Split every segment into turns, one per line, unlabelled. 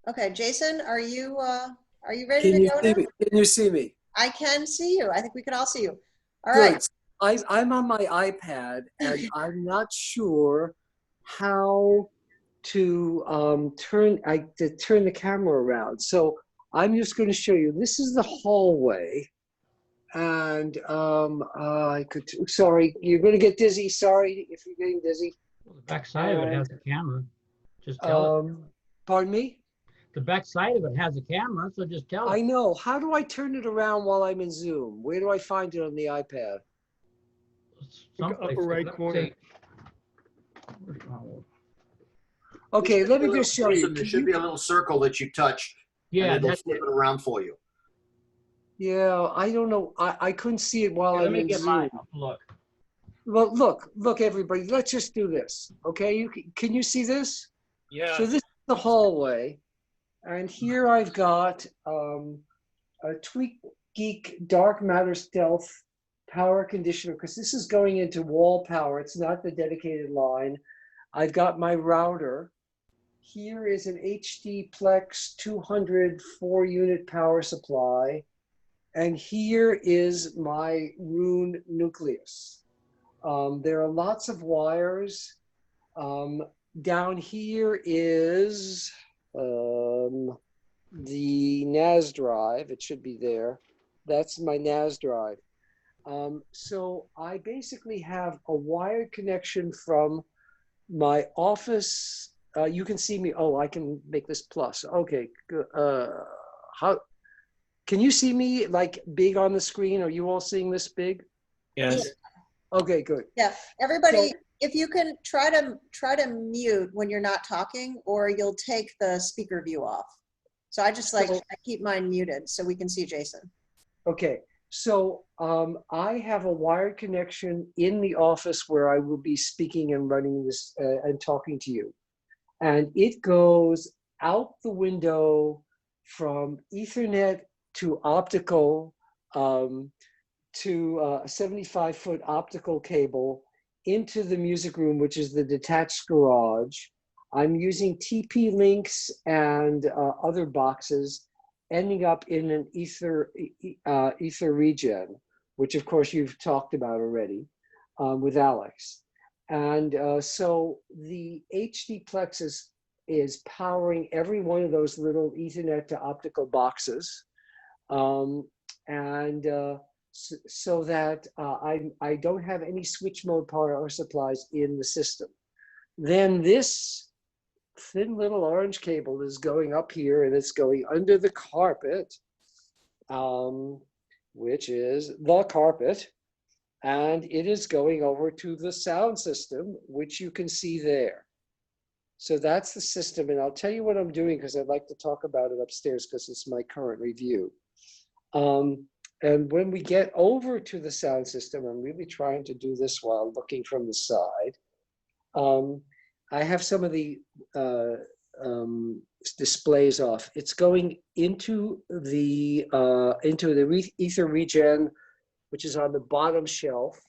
Okay, Jason, are you ready to go now?
Can you see me?
I can see you. I think we can all see you. All right.
Good. I'm on my iPad and I'm not sure how to turn the camera around. So I'm just going to show you. This is the hallway, and I could. Sorry, you're going to get dizzy. Sorry if you're getting dizzy.
Well, the back side of it has a camera. Just tell it.
Pardon me?
The back side of it has a camera, so just tell it.
I know. How do I turn it around while I'm in Zoom? Where do I find it on the iPad?
Someplace.
Upper right corner.
Okay, let me just show you.
There should be a little circle that you touch.
Yeah,
and it'll flip it around for you.
Yeah, I don't know. I couldn't see it while I'm in Zoom.
Mine. Look.
Well, look, everybody. Let's just do this, okay? Can you see this?
Yeah.
So this is the hallway, and here I've got a Tweak Geek Dark Matter Stealth power conditioner, because this is going into wall power. It's not the dedicated line. I've got my router. Here is an HD Plex 200 4-unit power supply. And here is my Roon nucleus. There are lots of wires. Down here is the NAS drive. It should be there. That's my NAS drive. So I basically have a wired connection from my office. You can see me. Oh, I can make this plus. Okay. How can you see me like big on the screen? Are you all seeing this big?
Yes.
Okay, good.
Yeah. Everybody, so, if you can try to mute when you're not talking, or you'll take the speaker view off. So I just I keep mine muted so we can see Jason.
Okay. So I have a wired connection in the office where I will be speaking and running this and talking to you. And it goes out the window from Ethernet to optical to a 75-foot optical cable into the music room, which is the detached garage. I'm using TP links and other boxes, ending up in an ether regen, which of course you've talked about already with Alex. And so the HD Plex is powering every one of those little Ethernet to optical boxes. So that I don't have any switch mode power supplies in the system. Then this thin little orange cable is going up here, and it's going under the carpet, which is the carpet, and it is going over to the sound system, which you can see there. So that's the system, and I'll tell you what I'm doing because I'd like to talk about it upstairs because it's my current review. And when we get over to the sound system, I'm really trying to do this while looking from the side. I have some of the displays off. It's going into the ether regen, which is on the bottom shelf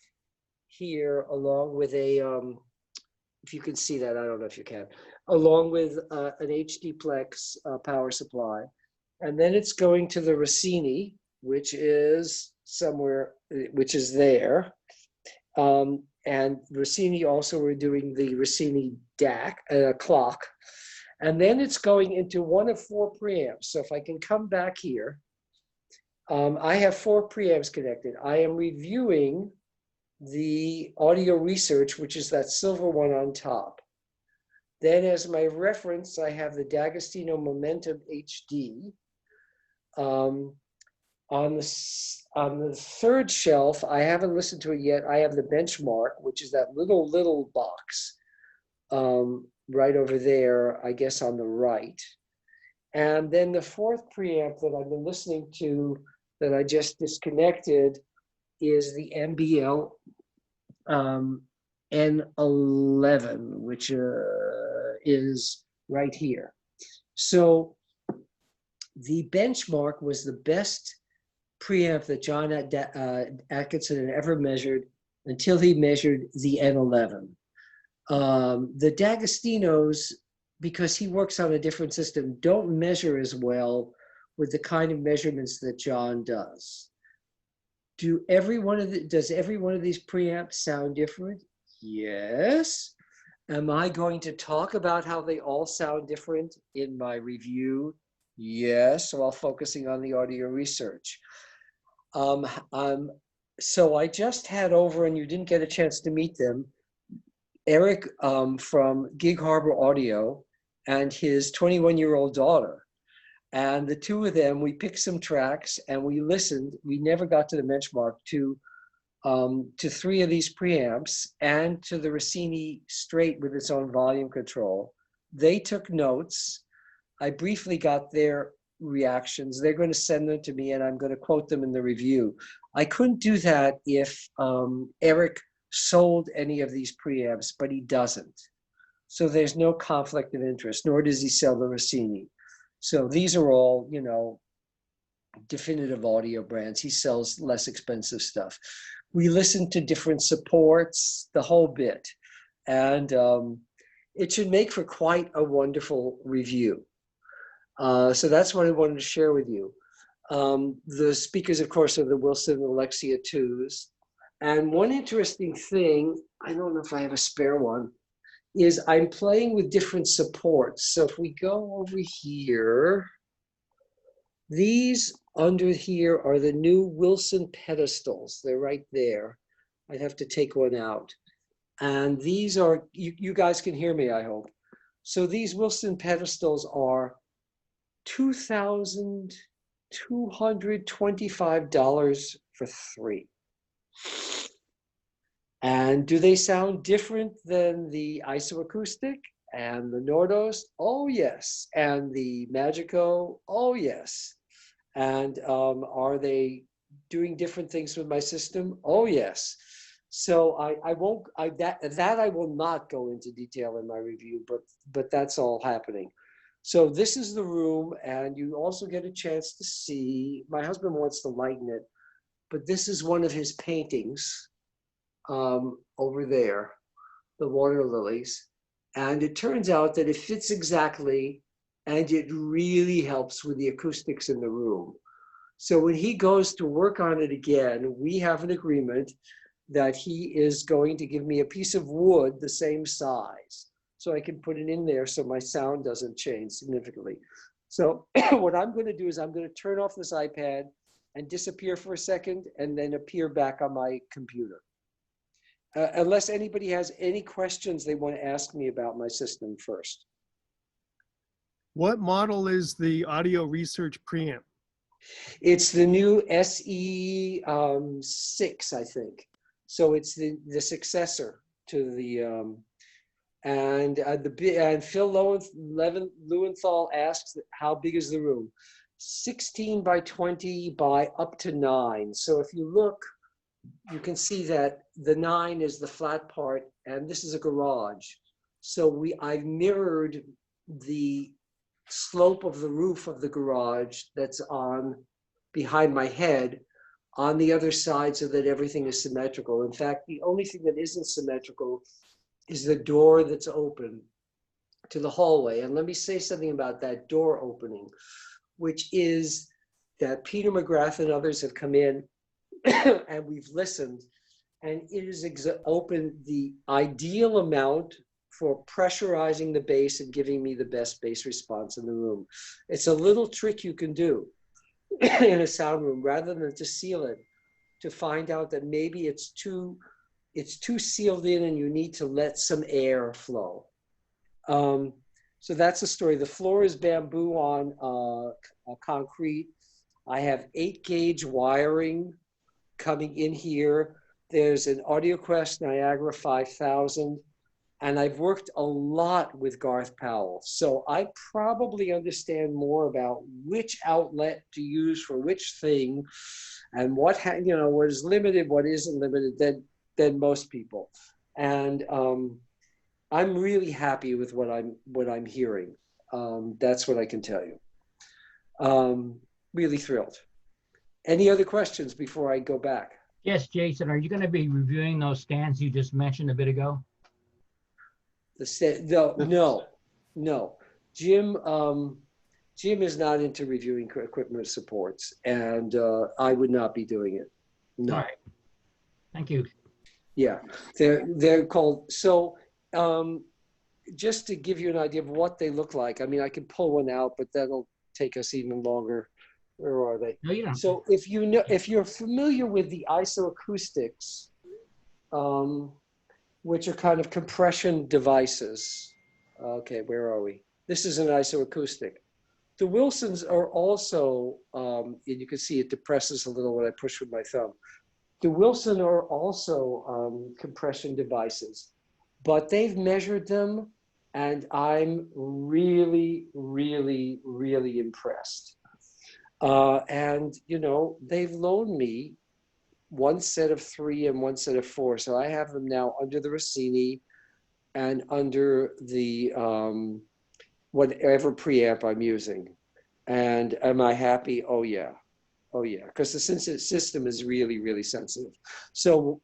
here, along with a, if you can see that, I don't know if you can, along with an HD Plex power supply. And then it's going to the Rossini, which is somewhere, which is there. And Rossini also, we're doing the Rossini DAC, clock. And then it's going into one of 4 preamps. So if I can come back here, I have 4 preamps connected. I am reviewing the audio research, which is that silver one on top. Then as my reference, I have the D'Agostino Momentum HD. On the third shelf, I haven't listened to it yet. I have the Benchmark, which is that little box right over there, I guess on the right. And then the 4th preamp that I've been listening to that I just disconnected is the MBL N11, which is right here. So the Benchmark was the best preamp that John Atkinson had ever measured until he measured the N11. The D'Agostinos because he works on a different system, don't measure as well with the kind of measurements that John does. Does every one of these preamps sound different? Yes. Am I going to talk about how they all sound different in my review? Yes, while focusing on the audio research. So I just had over, and you didn't get a chance to meet them, Eric from Gig Harbor Audio and his 21-year-old daughter. And the two of them, we picked some tracks and we listened. We never got to the benchmark to 3 of these preamps and to the Rossini Straight with its own volume control. They took notes. I briefly got their reactions. They're going to send them to me and I'm going to quote them in the review. I couldn't do that if Eric sold any of these preamps, but he doesn't. So there's no conflict of interest, nor does he sell the Rossini. So these are all, you know, definitive audio brands. He sells less expensive stuff. We listened to different supports, the whole bit. And it should make for quite a wonderful review. So that's what I wanted to share with you. The speakers, of course, are the Wilson and Alexia 2s. And one interesting thing, I don't know if I have a spare one, is I'm playing with different supports. So if we go over here, these under here are the new Wilson pedestals. They're right there. I'd have to take one out. And these are, you guys can hear me, I hope. So these Wilson pedestals are $2,225 for 3. And do they sound different than the isoacoustic and the Nordos? Oh, yes. And the Magico? Oh, yes. And are they doing different things with my system? Oh, yes. So I will not go into detail in my review, but that's all happening. So this is the room, and you also get a chance to see, my husband wants to lighten it, but this is one of his paintings. Over there, the Water Lilies. And it turns out that it fits exactly, and it really helps with the acoustics in the room. So when he goes to work on it again, we have an agreement that he is going to give me a piece of wood the same size, so I can put it in there so my sound doesn't change significantly. So what I'm going to do is I'm going to turn off this iPad and disappear for a second and then appear back on my computer. Unless anybody has any questions they want to ask me about my system first.
What model is the audio research preamp?
It's the new SE6, I think. So it's the successor to the, and Phil Lewenthal asks, how big is the room? 16 by 20 by up to 9. So if you look, you can see that the 9 is the flat part, and this is a garage. So I've mirrored the slope of the roof of the garage that's on behind my head on the other side so that everything is symmetrical. In fact, the only thing that isn't symmetrical is the door that's open to the hallway. And let me say something about that door opening, which is that Peter McGrath and others have come in and we've listened, and it is opened the ideal amount for pressurizing the bass and giving me the best bass response in the room. It's a little trick you can do in a sound room, rather than to seal it, to find out that maybe it's too sealed in and you need to let some air flow. So that's the story. The floor is bamboo on concrete. I have 8-gauge wiring coming in here. There's an AudioQuest Niagara 5000, and I've worked a lot with Garth Powell. So I probably understand more about which outlet to use for which thing, and what is limited, what isn't limited than most people. And I'm really happy with what I'm hearing. That's what I can tell you. Really thrilled. Any other questions before I go back?
Yes, Jason, are you going to be reviewing those stands you just mentioned a bit ago?
No. No, Jim is not into reviewing equipment supports, and I would not be doing it. No.
All right. Thank you.
Yeah, they're called. So just to give you an idea of what they look like, I mean, I can pull one out, but that'll take us even longer. Where are they?
No, you don't.
So if you're familiar with the isoacoustics, which are kind of compression devices. Okay, where are we? This is an isoacoustic. The Wilsons are also, and you can see it depresses a little when I push with my thumb. The Wilson are also compression devices, but they've measured them, and I'm really, really, really impressed. And, you know, they've loaned me one set of 3 and one set of 4. So I have them now under the Rossini and under the whatever preamp I'm using. And am I happy? Oh yeah. Oh yeah, because the system is really, really sensitive. So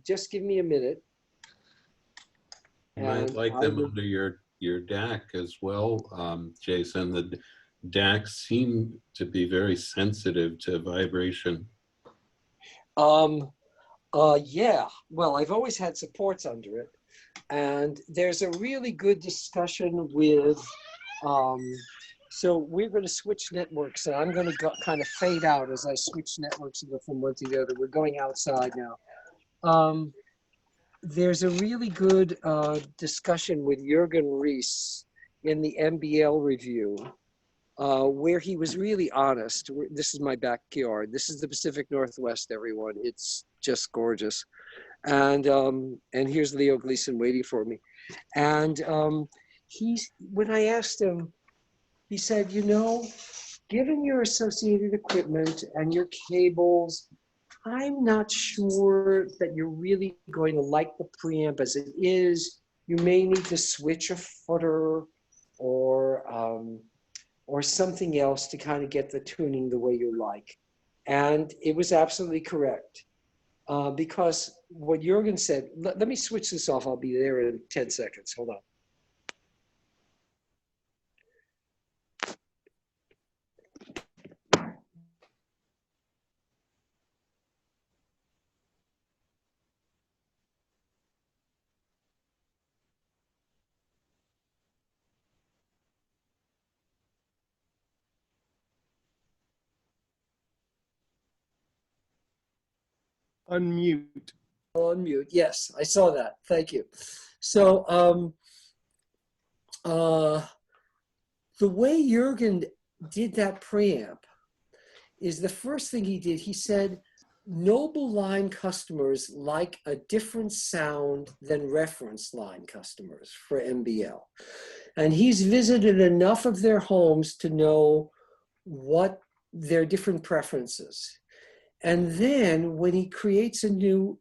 just give me a minute.
You might like them under your DAC as well, Jason. The DACs seem to be very sensitive to vibration.
Yeah, well, I've always had supports under it. And there's a really good discussion with, so we're going to switch networks, and I'm going to kind of fade out as I switch networks and go from one to the other. We're going outside now. There's a really good discussion with Jürgen Ries in the MBL review, where he was really honest. This is my backyard. This is the Pacific Northwest, everyone. It's just gorgeous. And here's Leo Gleason waiting for me. And when I asked him, he said, you know, given your associated equipment and your cables, I'm not sure that you're really going to like the preamp as it is. You may need to switch a footer or something else to kind of get the tuning the way you like. And it was absolutely correct. Because what Jürgen said, let me switch this off. I'll be there in 10 seconds. Hold on.
Unmute.
Unmute. Yes, I saw that. Thank you. So the way Jürgen did that preamp is the first thing he did. He said, Noble line customers like a different sound than reference line customers for MBL. And he's visited enough of their homes to know what their different preferences. And then when he creates a new,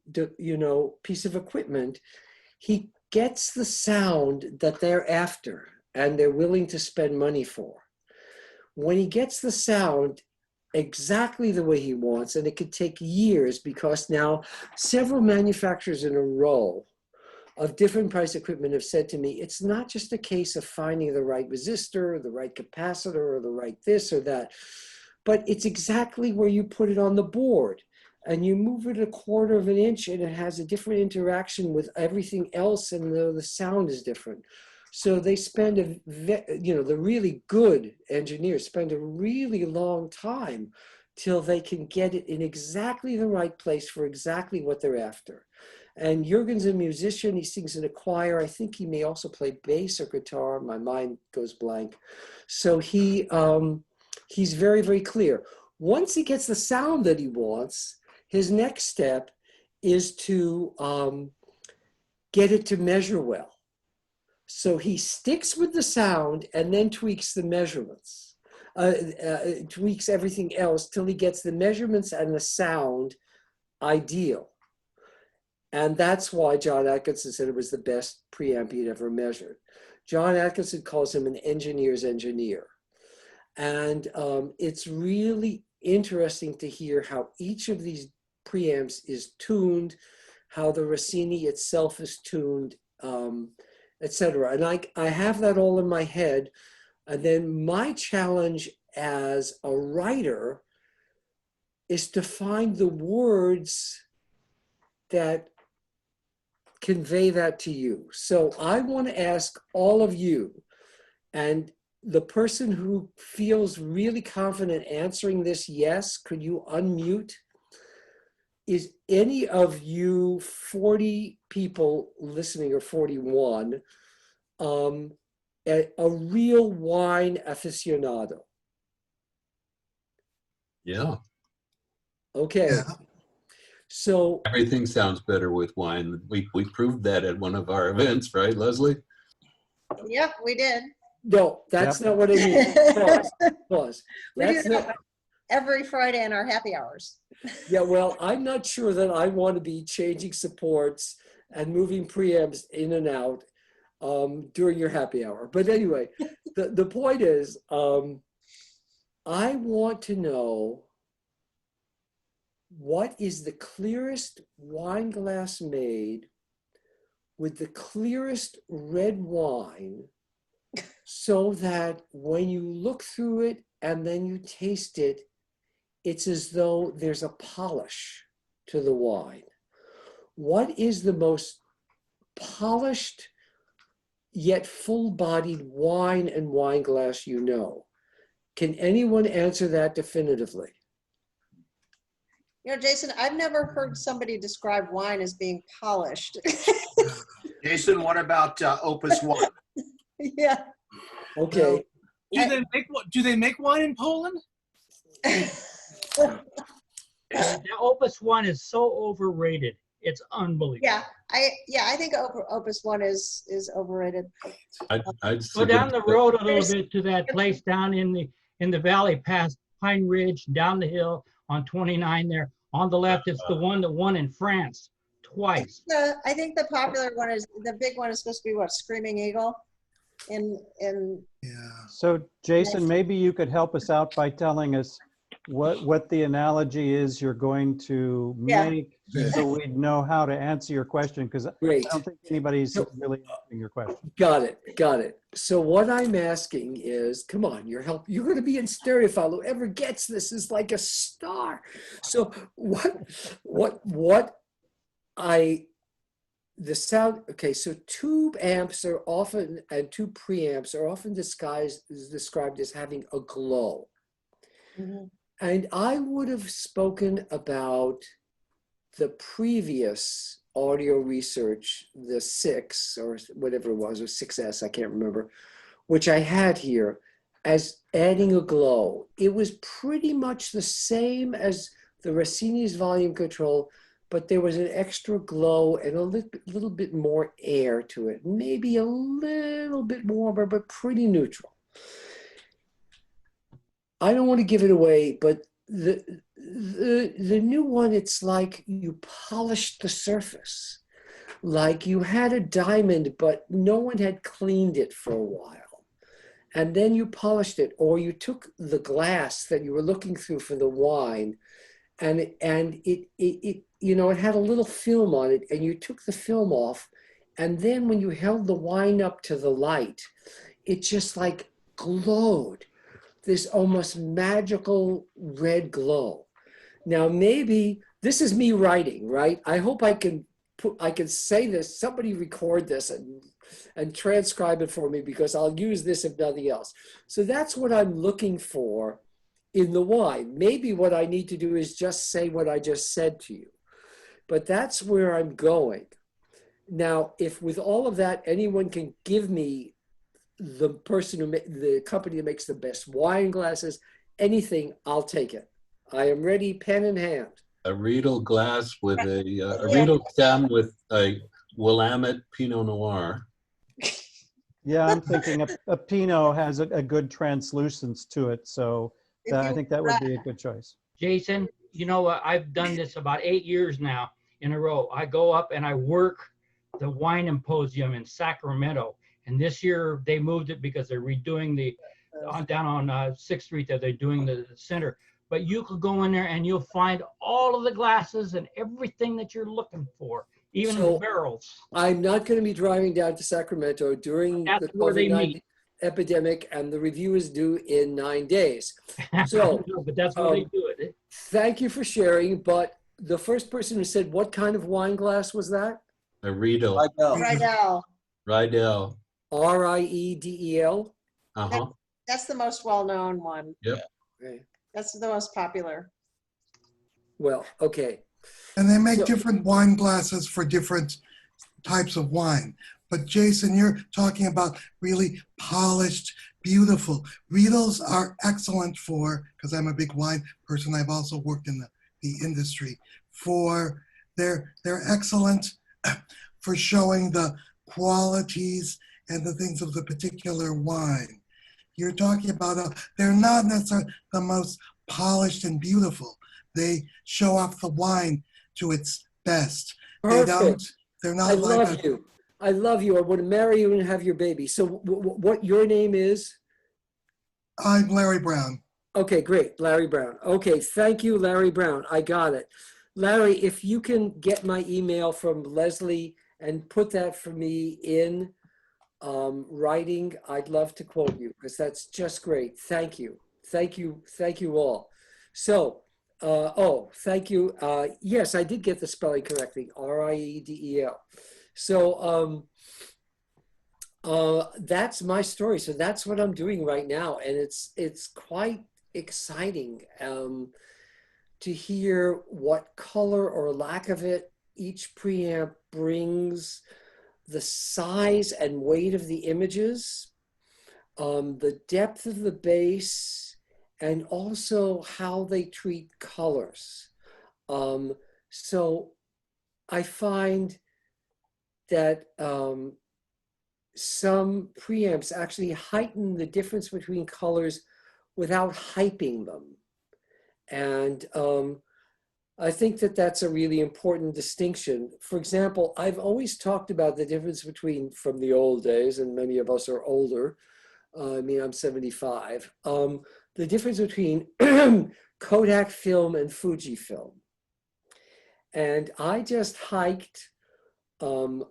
piece of equipment, he gets the sound that they're after and they're willing to spend money for. When he gets the sound exactly the way he wants, and it could take years because now several manufacturers in a row of different price equipment have said to me, it's not just a case of finding the right resistor, or the right capacitor, or the right this or that, but it's exactly where you put it on the board. And you move it 1/4 of an inch and it has a different interaction with everything else, and the sound is different. So they spend, the really good engineers spend a really long time till they can get it in exactly the right place for exactly what they're after. And Jürgen's a musician. He sings in a choir. I think he may also play bass or guitar. My mind goes blank. So he's very, very clear. Once he gets the sound that he wants, his next step is to get it to measure well. So he sticks with the sound and then tweaks the measurements, tweaks everything else till he gets the measurements and the sound ideal. And that's why John Atkinson said it was the best preamp he'd ever measured. John Atkinson calls him an engineer's engineer. And it's really interesting to hear how each of these preamps is tuned, how the Rossini itself is tuned. etc. And I have that all in my head. And then my challenge as a writer is to find the words that convey that to you. So I want to ask all of you, and the person who feels really confident answering this yes, could you unmute? Is any of you 40 people listening, or 41, a real wine aficionado?
Yeah.
Okay.
Yeah.
So
Everything sounds better with wine. We proved that at one of our events, right, Leslie?
Yep, we did.
no, that's not what I mean. Pause.
We do
That's
that
not,
every Friday in our happy hours.
yeah, well, I'm not sure that I want to be changing supports and moving preamps in and out during your happy hour. But anyway, the point is, I want to know, what is the clearest wine glass made with the clearest red wine, so that when you look through it and then you taste it, it's as though there's a polish to the wine? What is the most polished yet full-bodied wine and wine glass you know? Can anyone answer that definitively?
You know, Jason, I've never heard somebody describe wine as being polished.
Jason, what about Opus 1?
Yeah.
Okay.
Do they make wine in Poland?
The Opus 1 is so overrated. It's unbelievable.
Yeah, I think Opus 1 is overrated.
I'd
Go down the road a little
There's-
bit to that place down in the valley past Pine Ridge, down the hill on 29 there. On the left, it's the one that won in France twice.
I think the popular one is, the big one is supposed to be what, Screaming Eagle? In
So Jason, maybe you could help us out by telling us what the analogy is you're going to
Yeah.
make, so we'd know how to answer your question, because I
Great.
don't think anybody's really answering your question.
Got it. So what I'm asking is, come on, you're going to be in Stereophile. Whoever gets this is like a star. So the sound, okay, so tube amps are often, and tube preamps are often described as having a glow.
Mhm.
And I would have spoken about the previous audio research, the 6 or whatever it was, or 6S, I can't remember, which I had here as adding a glow. It was pretty much the same as the Rossini's volume control, but there was an extra glow and a little bit more air to it. Maybe a little bit warmer, but pretty neutral. I don't want to give it away, but the new one, it's like you polished the surface, like you had a diamond, but no one had cleaned it for a while. And then you polished it, or you took the glass that you were looking through for the wine, and it you know, it had a little film on it, and you took the film off, and then when you held the wine up to the light, it just like glowed. This almost magical red glow. Now, maybe this is me writing, right? I hope I can say this. Somebody record this and transcribe it for me, because I'll use this if nothing else. So that's what I'm looking for in the wine. Maybe what I need to do is just say what I just said to you, but that's where I'm going. Now, if with all of that, anyone can give me the company that makes the best wine glasses, anything, I'll take it. I am ready, pen in hand.
A Riedel glass with a Riedel stem with a Willamette Pinot Noir.
Yeah, I'm thinking a Pinot has a good translucence to it, so I think that would be a good choice.
Jason, you know what? I've done this about 8 years now in a row. I go up and I work the wine symposium in Sacramento. And this year they moved it because they're redoing down on 6th Street there, they're doing the center. But you could go in there and you'll find all of the glasses and everything that you're looking for even
So-
in barrels.
I'm not going to be driving down to Sacramento during
That's
the
where they
COVID-19
meet.
epidemic, and the review is due in 9 days. So,
No, but that's where they
um,
do it.
thank you for sharing, but the first person who said, what kind of wine glass was that?
A Riedel.
Rydell.
Riedel.
Riedel?
Uh-huh.
That's the most well-known one.
Yep.
Okay.
That's the most popular.
Well, okay.
And they make
So-
different wine glasses for different types of wine. But Jason, you're talking about really polished, beautiful. Riedels are excellent for, because I'm a big wine person, I've also worked in the industry, for they're excellent for showing the qualities and the things of the particular wine. You're talking about, they're not necessarily the most polished and beautiful. They show off the wine to its best.
Perfect.
They're
I
not like
love you. I love you. I want to marry you and have your baby. So what your name is?
I'm Larry Brown.
Okay, great. Larry Brown. Okay, thank you, Larry Brown. I got it. Larry, if you can get my email from Leslie and put that for me in writing, I'd love to quote you because that's just great. Thank you. Thank you. Thank you all. So, thank you. Yes, I did get the spelling correctly. Riedel. So that's my story. So that's what I'm doing right now. And it's quite exciting to hear what color or lack of it each preamp brings, the size and weight of the images, the depth of the bass, and also how they treat colors. So I find that some preamps actually heighten the difference between colors without hyping them. And I think that that's a really important distinction. For example, I've always talked about the difference between, from the old days, and many of us are older, I mean, I'm 75, the difference between Kodak film and Fuji film. And I just hiked 4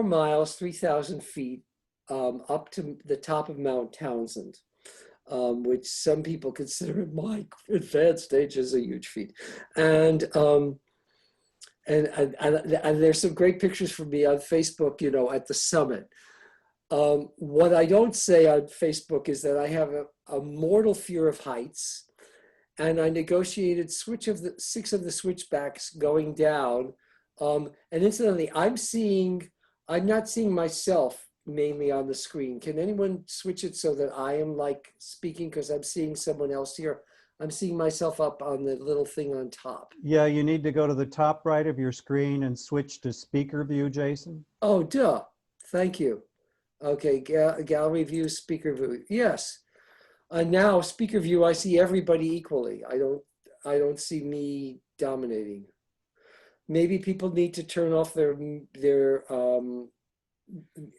miles, 3,000 feet up to the top of Mount Townsend, which some people consider at my advanced age as a huge feat. And there's some great pictures from me on Facebook, you know, at the summit. What I don't say on Facebook is that I have a mortal fear of heights, and I negotiated 6 of the switchbacks going down. And incidentally, I'm not seeing myself mainly on the screen. Can anyone switch it so that I am like speaking, because I'm seeing someone else here? I'm seeing myself up on the little thing on top.
Yeah, you need to go to the top right of your screen and switch to speaker view, Jason.
Oh, duh. Thank you. Okay, gallery view, speaker view. Yes. Now speaker view, I see everybody equally. I don't see me dominating. Maybe people need to turn off their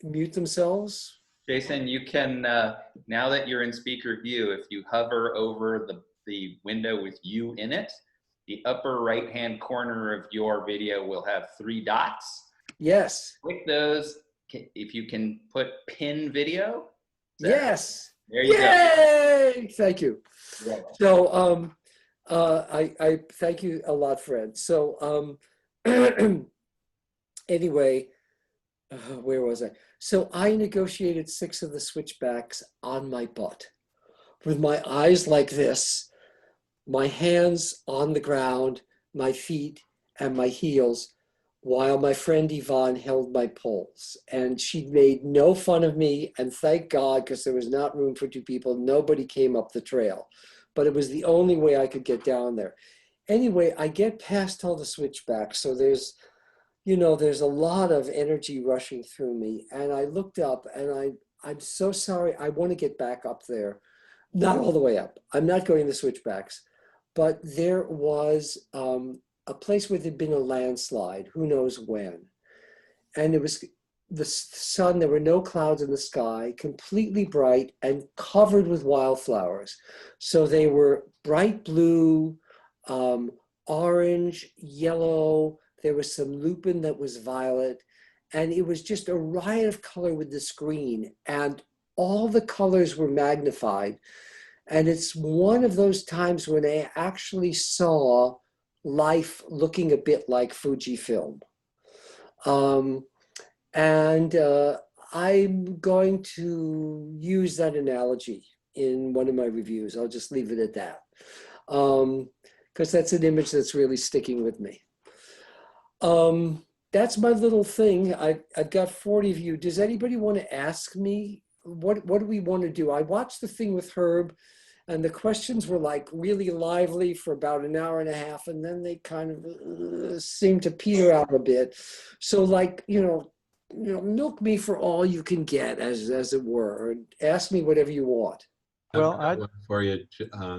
mute themselves.
Jason, you can, now that you're in speaker view, if you hover over the window with you in it, the upper right-hand corner of your video will have 3 dots.
Yes.
Click those. If you can put pin video.
Yes.
There you
Yay!
go.
Thank you.
Yeah.
So I thank you a lot, Fred. So anyway, where was I? So I negotiated 6 of the switchbacks on my butt with my eyes like this, my hands on the ground, my feet and my heels, while my friend Yvonne held my poles. And she made no fun of me, and thank God, because there was not room for 2 people, nobody came up the trail. But it was the only way I could get down there. Anyway, I get past all the switchbacks, so there's a lot of energy rushing through me. And I looked up, and I'm so sorry, I want to get back up there. Not all the way up. I'm not going the switchbacks. But there was a place where there'd been a landslide, who knows when. And it was the sun, there were no clouds in the sky, completely bright and covered with wildflowers. So they were bright blue, orange, yellow,
There was some lupin that was violet, and it was just a riot of color with the screen, and all the colors were magnified. And it's one of those times when I actually saw life looking a bit like Fujifilm. I'm going to use that analogy in one of my reviews. I'll just leave it at that. Because that's an image that's really sticking with me. That's my little thing. I've got 40 of you. Does anybody want to ask me? What do we want to do? I watched the thing with Herb, and the questions were like really lively for about an hour and a half, and then they kind of seemed to peter out a bit. So like, milk me for all you can get, as it were, and ask me whatever you want.
Well,
I've got one for you,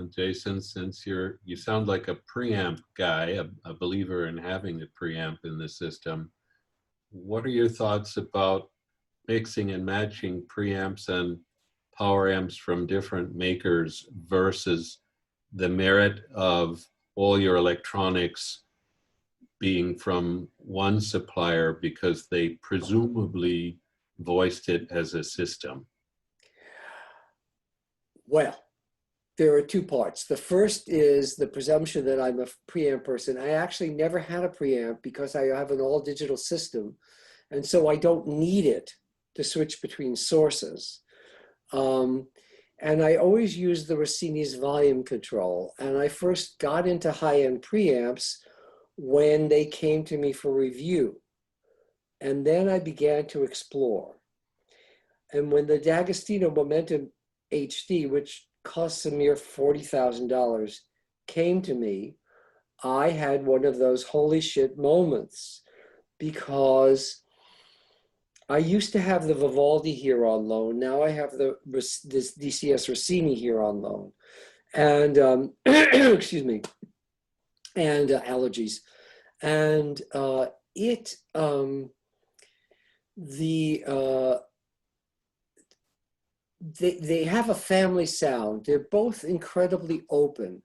Jason, since you sound like a preamp guy, a believer in having a preamp in the system. What are your thoughts about mixing and matching preamps and power amps from different makers versus the merit of all your electronics being from one supplier because they presumably voiced it as a system?
Well, there are two parts. The first is the presumption that I'm a preamp person. I actually never had a preamp because I have an all digital system. And so I don't need it to switch between sources. And I always use the Rossini's volume control. And I first got into high-end preamps when they came to me for review. And then I began to explore. And when the D'Agostino Momentum HD, which costs a mere $40,000, came to me, I had one of those holy shit moments, because I used to have the Vivaldi here on loan. Now I have this DCS Rossini here on loan. And, excuse me, and allergies. And they have a family sound. They're both incredibly open,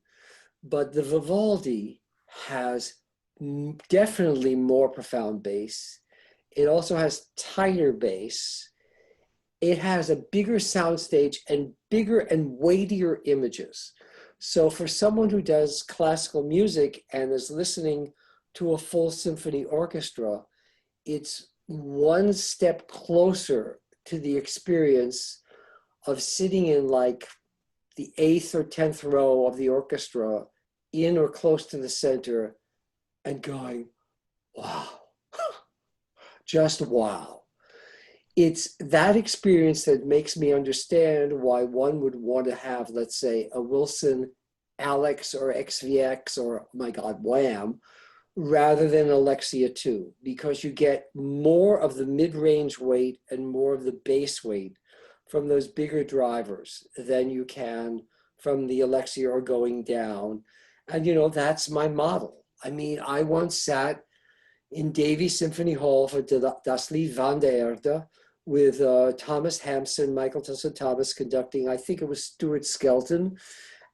but the Vivaldi has definitely more profound bass. It also has tighter bass. It has a bigger soundstage and bigger and weightier images. So for someone who does classical music and is listening to a full symphony orchestra, it's one step closer to the experience of sitting in like the 8th or 10th row of the orchestra, in or close to the center, and going, wow, just wow. It's that experience that makes me understand why one would want to have, let's say, a Wilson Alex or XVX or, my God, Wham, rather than Alexia 2, because you get more of the mid-range weight and more of the bass weight from those bigger drivers than you can from the Alexia or going down. And, that's my model. I mean, I once sat in Davies Symphony Hall for Das Lied van der Erde with Thomas Hampson, Michael Tilson Thomas conducting, I think it was Stuart Skelton.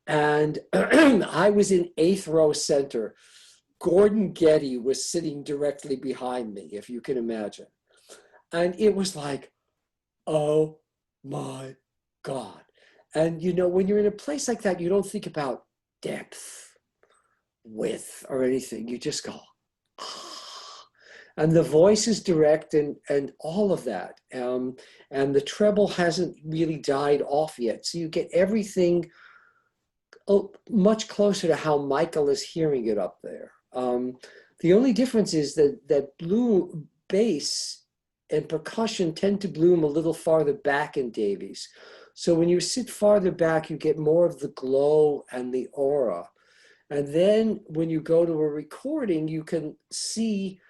And I was in 8th row center. Gordon Getty was sitting directly behind me, if you can imagine. And it was like, oh my God. And when you're in a place like that, you don't think about depth, width, or anything. You just go, ah. And the voice is direct and all of that. And the treble hasn't really died off yet. So you get everything much closer to how Michael is hearing it up there. The only difference is that blue bass and percussion tend to bloom a little farther back in Davies. So when you sit farther back, you get more of the glow and the aura. And then when you go to a recording, you can see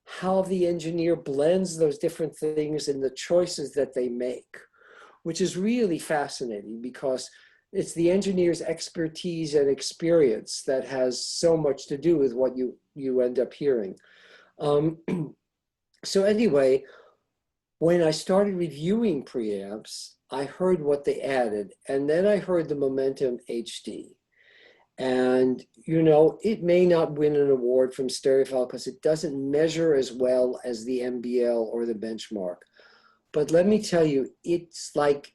how the engineer blends those different things and the choices that they make, which is really fascinating because it's the engineer's expertise and experience that has so much to do with what you end up hearing. So anyway, when I started reviewing preamps, I heard what they added, and then I heard the Momentum HD. And, you know, it may not win an award from Stereophile because it doesn't measure as well as the MBL or the benchmark. But let me tell you, it's like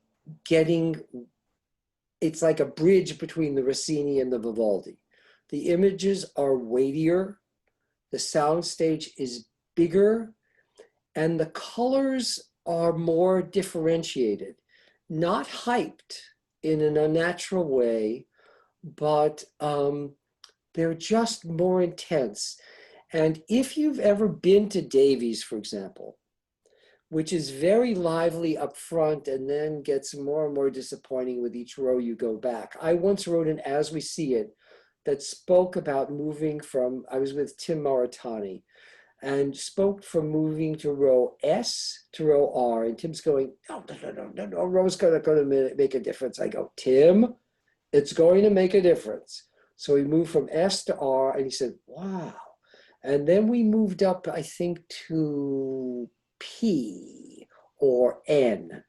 a bridge between the Rossini and the Vivaldi. The images are weightier, the soundstage is bigger, and the colors are more differentiated, not hyped in an unnatural way, but they're just more intense. And if you've ever been to Davies, for example, which is very lively up front and then gets more and more disappointing with each row you go back. I once wrote an As We See It that spoke about moving from, I was with Tim Maritani, and spoke from moving to row S to row R. And Tim's going, no, row's going to make a difference. I go, Tim, it's going to make a difference. So we moved from S to R, and he said, wow. And then we moved up, I think, to P or N,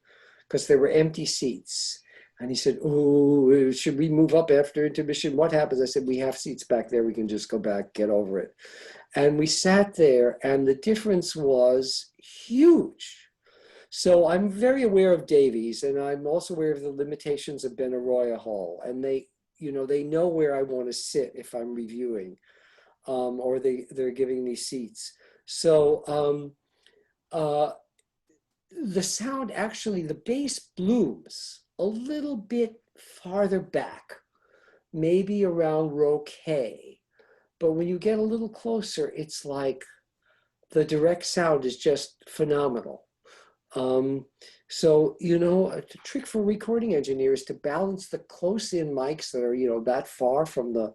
because there were empty seats. And he said, oh, should we move up after intermission? What happens? I said, we have seats back there. We can just go back, get over it. And we sat there, and the difference was huge. So I'm very aware of Davies, and I'm also aware of the limitations of Benaroya Hall. And they, you know, they know where I want to sit if I'm reviewing, or they're giving me seats. So the sound actually, the bass blooms a little bit farther back, maybe around row K. But when you get a little closer, it's like the direct sound is just phenomenal. So, you know, a trick for recording engineers to balance the close-in mics that are, you know, that far from the,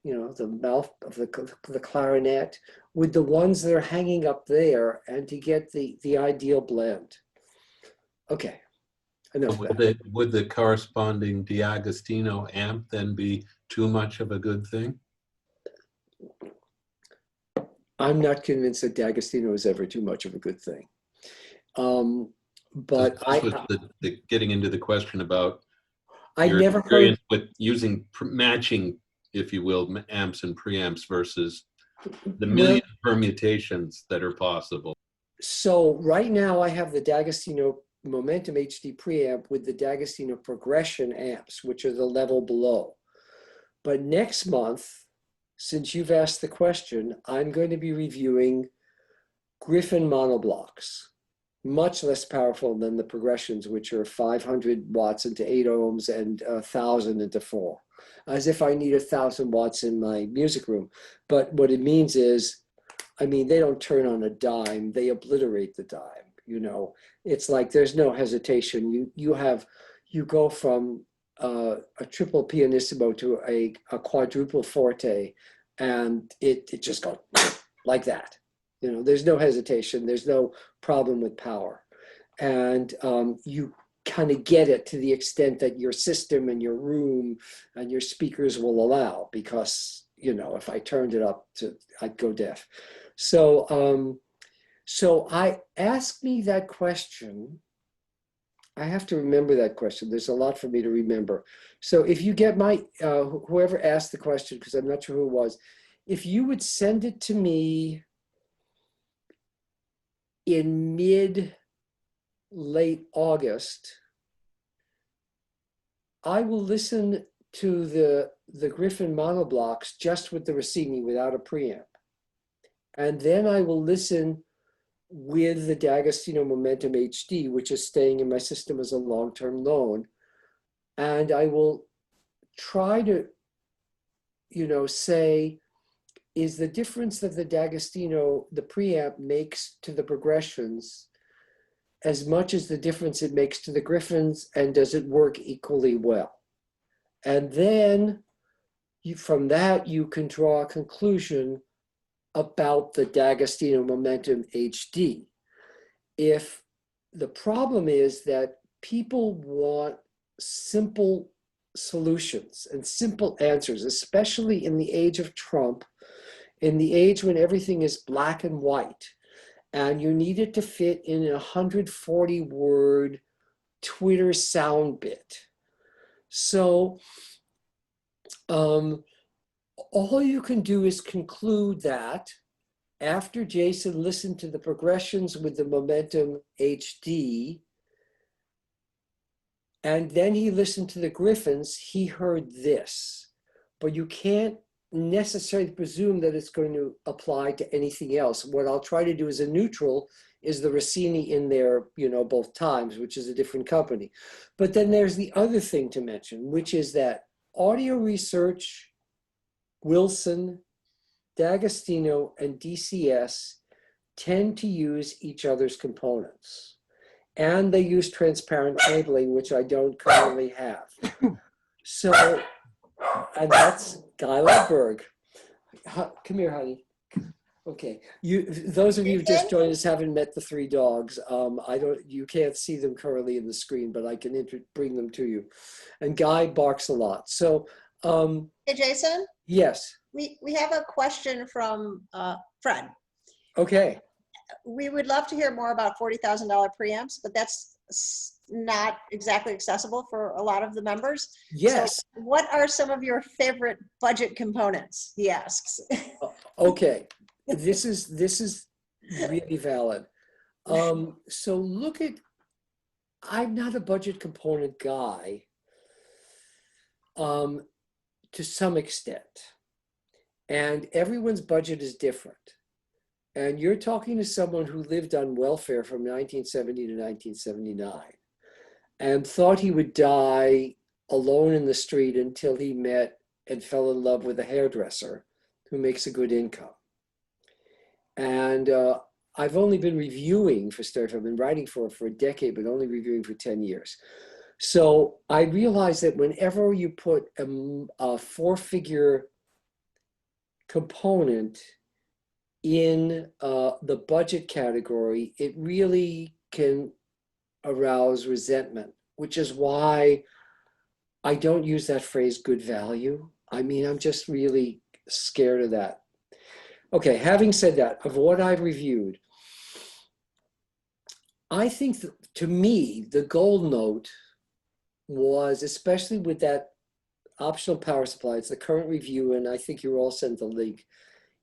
you know, the mouth of the clarinet with the ones that are hanging up there, and to get the ideal blend. Okay, enough of that.
Would the corresponding DiAgostino amp then be too much of a good thing?
I'm not convinced that DiAgostino is ever too much of a good thing. But
this was getting into the question about
I
your
never
experience
heard
with using matching, if you will, amps and preamps versus the million permutations that are possible.
So right now I have the DiAgostino Momentum HD preamp with the DiAgostino progression amps, which are the level below. But next month, since you've asked the question, I'm going to be reviewing Griffin monoblocks, much less powerful than the progressions, which are 500 watts into 8 ohms and 1,000 into 4. As if I need 1,000 watts in my music room. But what it means is, I mean, they don't turn on a dime, they obliterate the dime. You know, it's like there's no hesitation. You go from a triple pianissimo to a quadruple forte, and it just goes like that. You know, there's no hesitation. There's no problem with power. And you kind of get it to the extent that your system and your room and your speakers will allow, because, you know, if I turned it up I'd go deaf. So, so I asked me that question. I have to remember that question. There's a lot for me to remember. So if you get my, whoever asked the question, because I'm not sure who it was, if you would send it to me in late August, I will listen to the Griffin monoblocks just with the Rossini without a preamp. And then I will listen with the DiAgostino Momentum HD, which is staying in my system as a long-term loan. And I will try to, you know, say, is the difference that the DiAgostino, the preamp, makes to the progressions as much as the difference it makes to the Griffins, and does it work equally well? And then from that, you can draw a conclusion about the DiAgostino Momentum HD. If the problem is that people want simple solutions and simple answers, especially in the age of Trump, in the age when everything is black and white, and you need it to fit in a 140-word Twitter sound bit. So All you can do is conclude that after Jason listened to the progressions with the Momentum HD, and then he listened to the Griffins, he heard this. But you can't necessarily presume that it's going to apply to anything else. What I'll try to do as a neutral is the Rossini in there, both times, which is a different company. But then there's the other thing to mention, which is that Audio Research, Wilson, D'Agostino, and DCS tend to use each other's components. And they use transparent cabling, which I don't currently have. So, and that's Guy Berg. Come here, honey. Okay, those of you who just joined us haven't met the three dogs. You can't see them currently in the screen, but I can bring them to you. And Guy barks a lot. So,
Hey, Jason?
yes.
We have a question from Fred.
Okay.
We would love to hear more about $40,000 preamps, but that's not exactly accessible for a lot of the members.
Yes.
So what are some of your favorite budget components? He asks.
Okay. This is really valid. So look at, I'm not a budget component guy to some extent. And everyone's budget is different. And you're talking to someone who lived on welfare from 1970 to 1979 and thought he would die alone in the street until he met and fell in love with a hairdresser who makes a good income. And I've only been reviewing for Stereo. I've been writing for a decade, but only reviewing for 10 years. So I realized that whenever you put a four-figure component in the budget category, it really can arouse resentment, which is why I don't use that phrase good value. I mean, I'm just really scared of that. Okay, having said that, of what I've reviewed, I think to me, the gold note was, especially with that optional power supply, it's the current review, and I think you're all sent the link,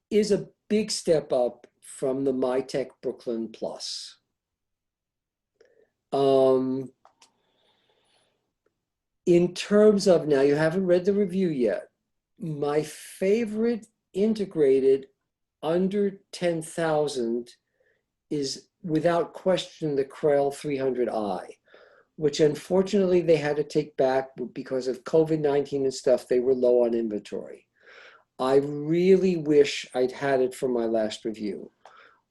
is a big step up from the MyTech Brooklyn Plus. In terms of, now you haven't read the review yet, my favorite integrated under 10,000 is without question the Krell 300i, which unfortunately they had to take back because of COVID-19 and stuff. They were low on inventory. I really wish I'd had it for my last review.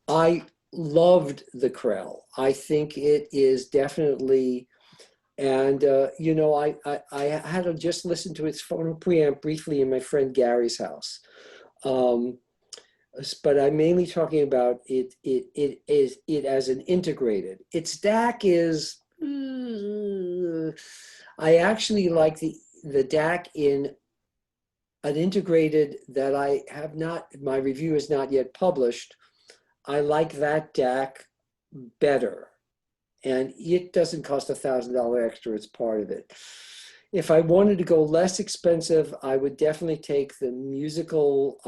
I loved the Krell. I think it is definitely, and I had to just listen to its phono preamp briefly in my friend Gary's house. But I'm mainly talking about it as an integrated. Its DAC is, I actually like the DAC in an integrated that I have not, my review is not yet published. I like that DAC better. And it doesn't cost $1,000 extra, it's part of it. If I wanted to go less expensive, I would definitely take the musical,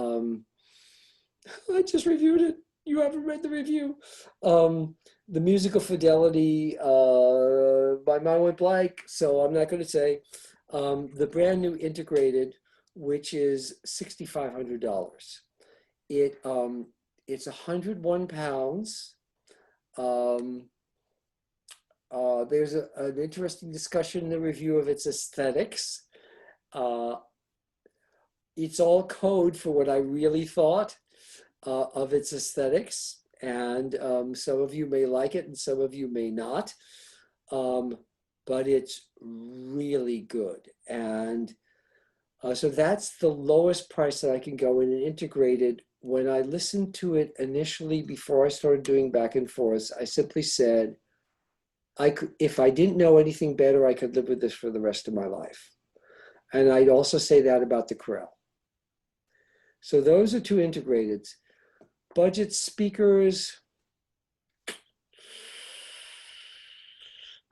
I just reviewed it. You haven't read the review. The musical fidelity, my mind went blank, so I'm not going to say. The brand new integrated, which is $6,500. It's 101 pounds. There's an interesting discussion in the review of its aesthetics. It's all code for what I really thought of its aesthetics, and some of you may like it and some of you may not, but it's really good. And so that's the lowest price that I can go in an integrated. When I listened to it initially before I started doing back and forth, I simply said, if I didn't know anything better, I could live with this for the rest of my life. And I'd also say that about the Krell. So those are two integrateds. Budget speakers,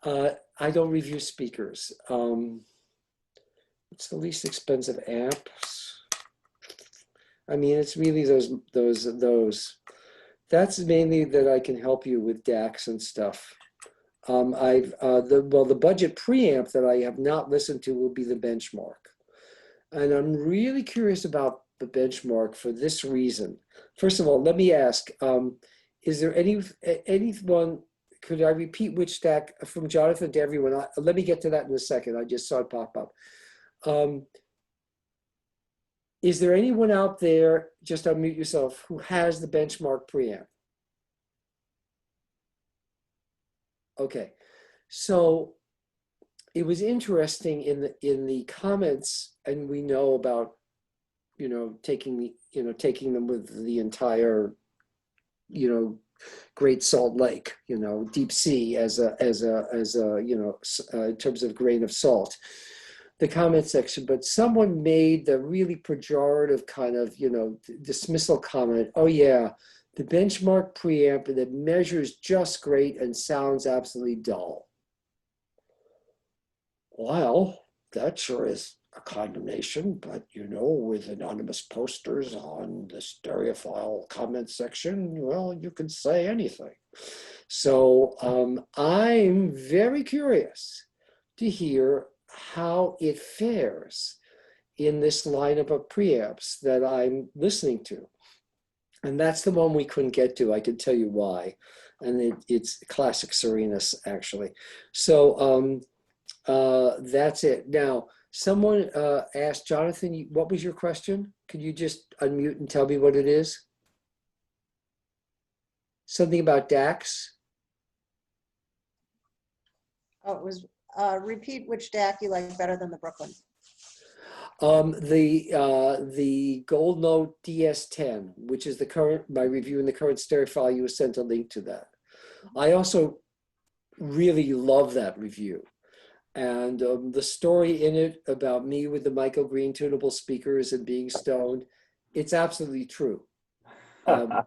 I don't review speakers. What's the least expensive amps? I mean, it's really those. That's mainly that I can help you with DACs and stuff. The budget preamp that I have not listened to will be the benchmark. And I'm really curious about the benchmark for this reason. First of all, let me ask, is there anyone, could I repeat which DAC from Jonathan to everyone? Let me get to that in a second. I just saw it pop up. Is there anyone out there, just unmute yourself, who has the benchmark preamp? Okay, so it was interesting in the comments, and we know about, taking them with the entire, Great Salt Lake, deep sea as a in terms of grain of salt. The comment section, but someone made the really pejorative kind of, dismissal comment. Oh yeah, the benchmark preamp that measures just great and sounds absolutely dull. Well, that sure is a condemnation, but with anonymous posters on the stereophile comment section, well, you can say anything. So I'm very curious to hear how it fares in this lineup of preamps that I'm listening to. And that's the one we couldn't get to. I can tell you why. And it's classic Serinus, actually. So that's it. Now, someone asked, Jonathan, what was your question? Could you just unmute and tell me what it is? Something about DACs?
Oh, it was, repeat which DAC you like better than the Brooklyn.
The Gold Note DS10, which is my review in the current stereophile, you sent a link to that. I also really love that review. And the story in it about me with the Michael Green tunable speakers and being stoned, it's absolutely true. Oh,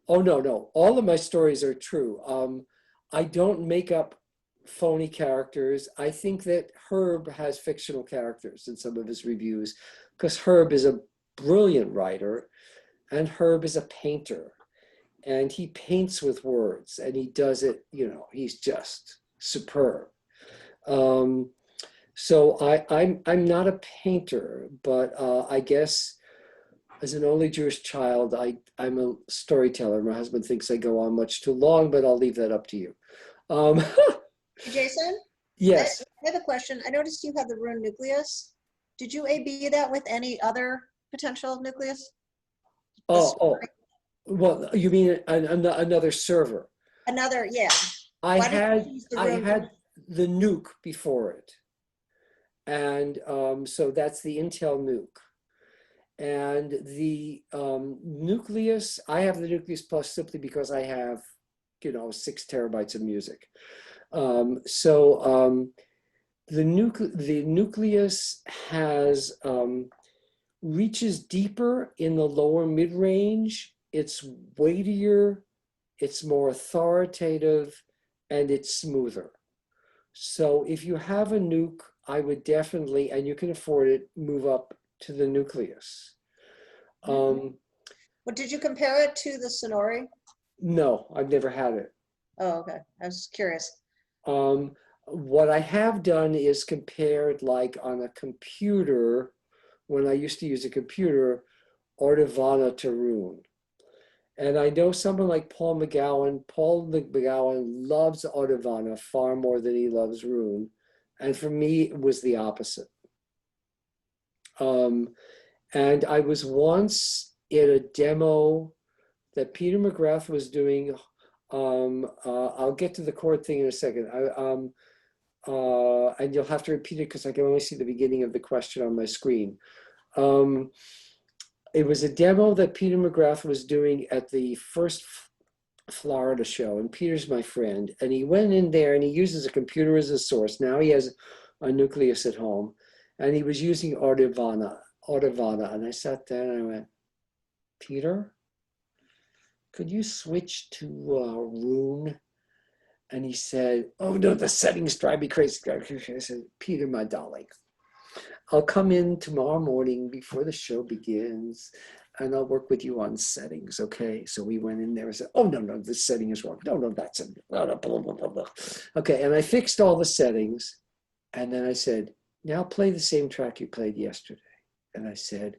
no, all of my stories are true. I don't make up phony characters. I think that Herb has fictional characters in some of his reviews because Herb is a brilliant writer and Herb is a painter and he paints with words and he does it, he's just superb. So I'm not a painter, but I guess as an only Jewish child, I'm a storyteller. My husband thinks I go on much too long, but I'll leave that up to you.
Jason?
Yes.
I have a question. I noticed you have the rune nucleus. Did you AB that with any other potential nucleus?
Oh, well, you mean another server?
Another, yeah.
I had the nuke before it. And so that's the Intel nuke. And the nucleus, I have the nucleus plus simply because I have, 6 terabytes of music. The nucleus has reaches deeper in the lower mid-range. It's weightier, it's more authoritative, and it's smoother. So if you have a nuke, I would definitely, and you can afford it, move up to the nucleus.
Well, did you compare it to the Sonori?
No, I've never had it.
Oh, okay. I was curious.
What I have done is compared, like on a computer, when I used to use a computer, Audivana to Rune. And I know someone like Paul McGowan. Paul McGowan loves Audivana far more than he loves Rune. And for me, it was the opposite. And I was once in a demo that Peter McGrath was doing. I'll get to the chord thing in a second. And you'll have to repeat it because I can only see the beginning of the question on my screen. It was a demo that Peter McGrath was doing at the first Florida show, and Peter's my friend, and he went in there and he uses a computer as a source. Now he has a nucleus at home, and he was using Audivana, and I sat there and I went, Peter, could you switch to Rune? And he said, oh no, the settings drive me crazy. I said, Peter, my darling, I'll come in tomorrow morning before the show begins and I'll work with you on settings, okay? So we went in there and said, oh, no, this setting is wrong. No, that's a blah, blah, blah, blah, blah. Okay, and I fixed all the settings. And then I said, now play the same track you played yesterday. And I said,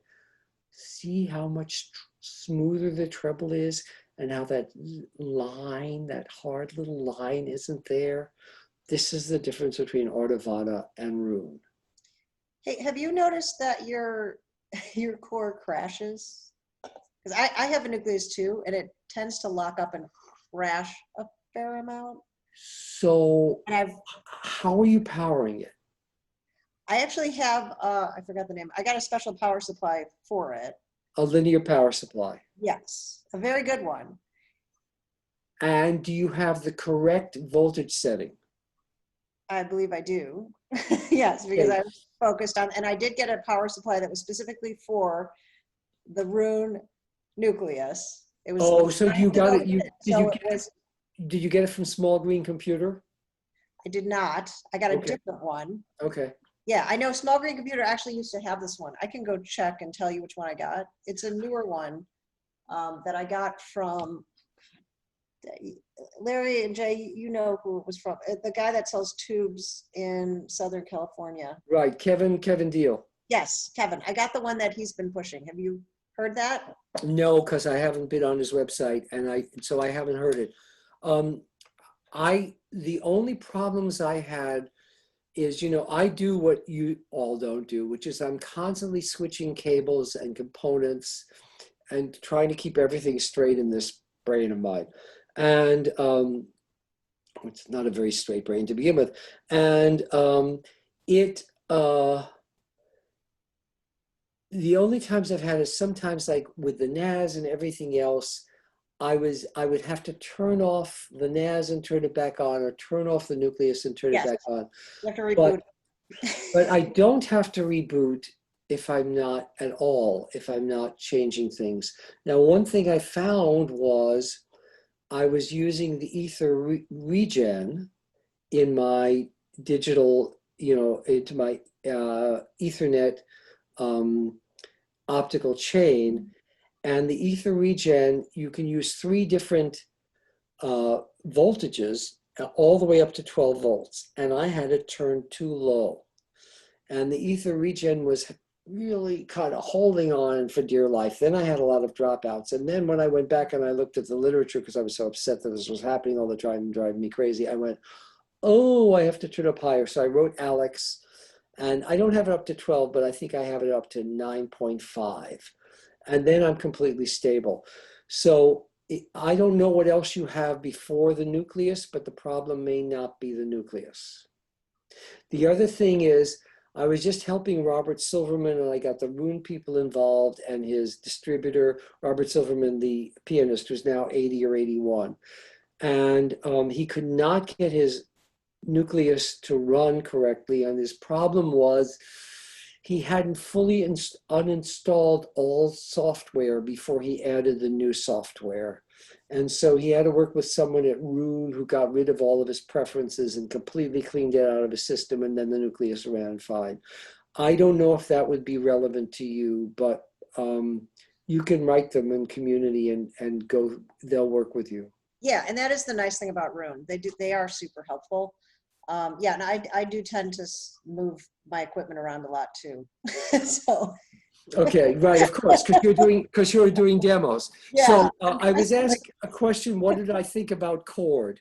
see how much smoother the treble is and how that line, that hard little line isn't there? This is the difference between Ardavana and Rune.
Hey, have you noticed that your core crashes? Because I have a nucleus too, and it tends to lock up and crash a fair amount.
So
And
how are you powering it?
I actually have, I forgot the name. I got a special power supply for it.
A linear power supply.
Yes, a very good one.
And do you have the correct voltage setting?
I believe I do. Yes, because I was focused on, and I did get a power supply that was specifically for the Rune nucleus. It was.
Oh, so you got it. Did you get it from Small Green Computer?
I did not. I got a different one.
Okay.
Yeah, I know Small Green Computer actually used to have this one. I can go check and tell you which one I got. It's a newer one that I got from Larry and Jay. You know who it was from? The guy that sells tubes in Southern California.
Right, Kevin Deal.
Yes, Kevin. I got the one that he's been pushing. Have you heard that?
No, because I haven't been on his website, and so I haven't heard it. The only problems I had is, I do what you all don't do, which is I'm constantly switching cables and components and trying to keep everything straight in this brain of mine. And it's not a very straight brain to begin with. And the only times I've had is sometimes like with the NAS and everything else, I would have to turn off the NAS and turn it back on, or turn off the nucleus and turn it back on.
You have to reboot.
But I don't have to reboot if I'm not changing things. Now, one thing I found was I was using the ether regen in my digital, into my Ethernet optical chain. And the ether regen, you can use 3 different voltages all the way up to 12 volts. And I had it turned too low. And the ether regen was really kind of holding on for dear life. Then I had a lot of dropouts. And then when I went back and I looked at the literature, because I was so upset that this was happening all the time and driving me crazy, I went, oh, I have to turn up higher. So I wrote Alex, and I don't have it up to 12, but I think I have it up to 9.5. And then I'm completely stable. So I don't know what else you have before the nucleus, but the problem may not be the nucleus. The other thing is, I was just helping Robert Silverman, and I got the Rune people involved and his distributor, Robert Silverman, the pianist, who's now 80 or 81. And he could not get his nucleus to run correctly. And his problem was he hadn't fully uninstalled all software before he added the new software. And so he had to work with someone at Rune who got rid of all of his preferences and completely cleaned it out of his system, and then the nucleus ran fine. I don't know if that would be relevant to you, but you can write them in community and go, they'll work with you.
Yeah, and that is the nice thing about Rune. They are super helpful. Yeah, and I do tend to move my equipment around a lot too. So.
Okay, right, of course, because you're doing demos.
Yeah.
So I was asked a question, what did I think about chord?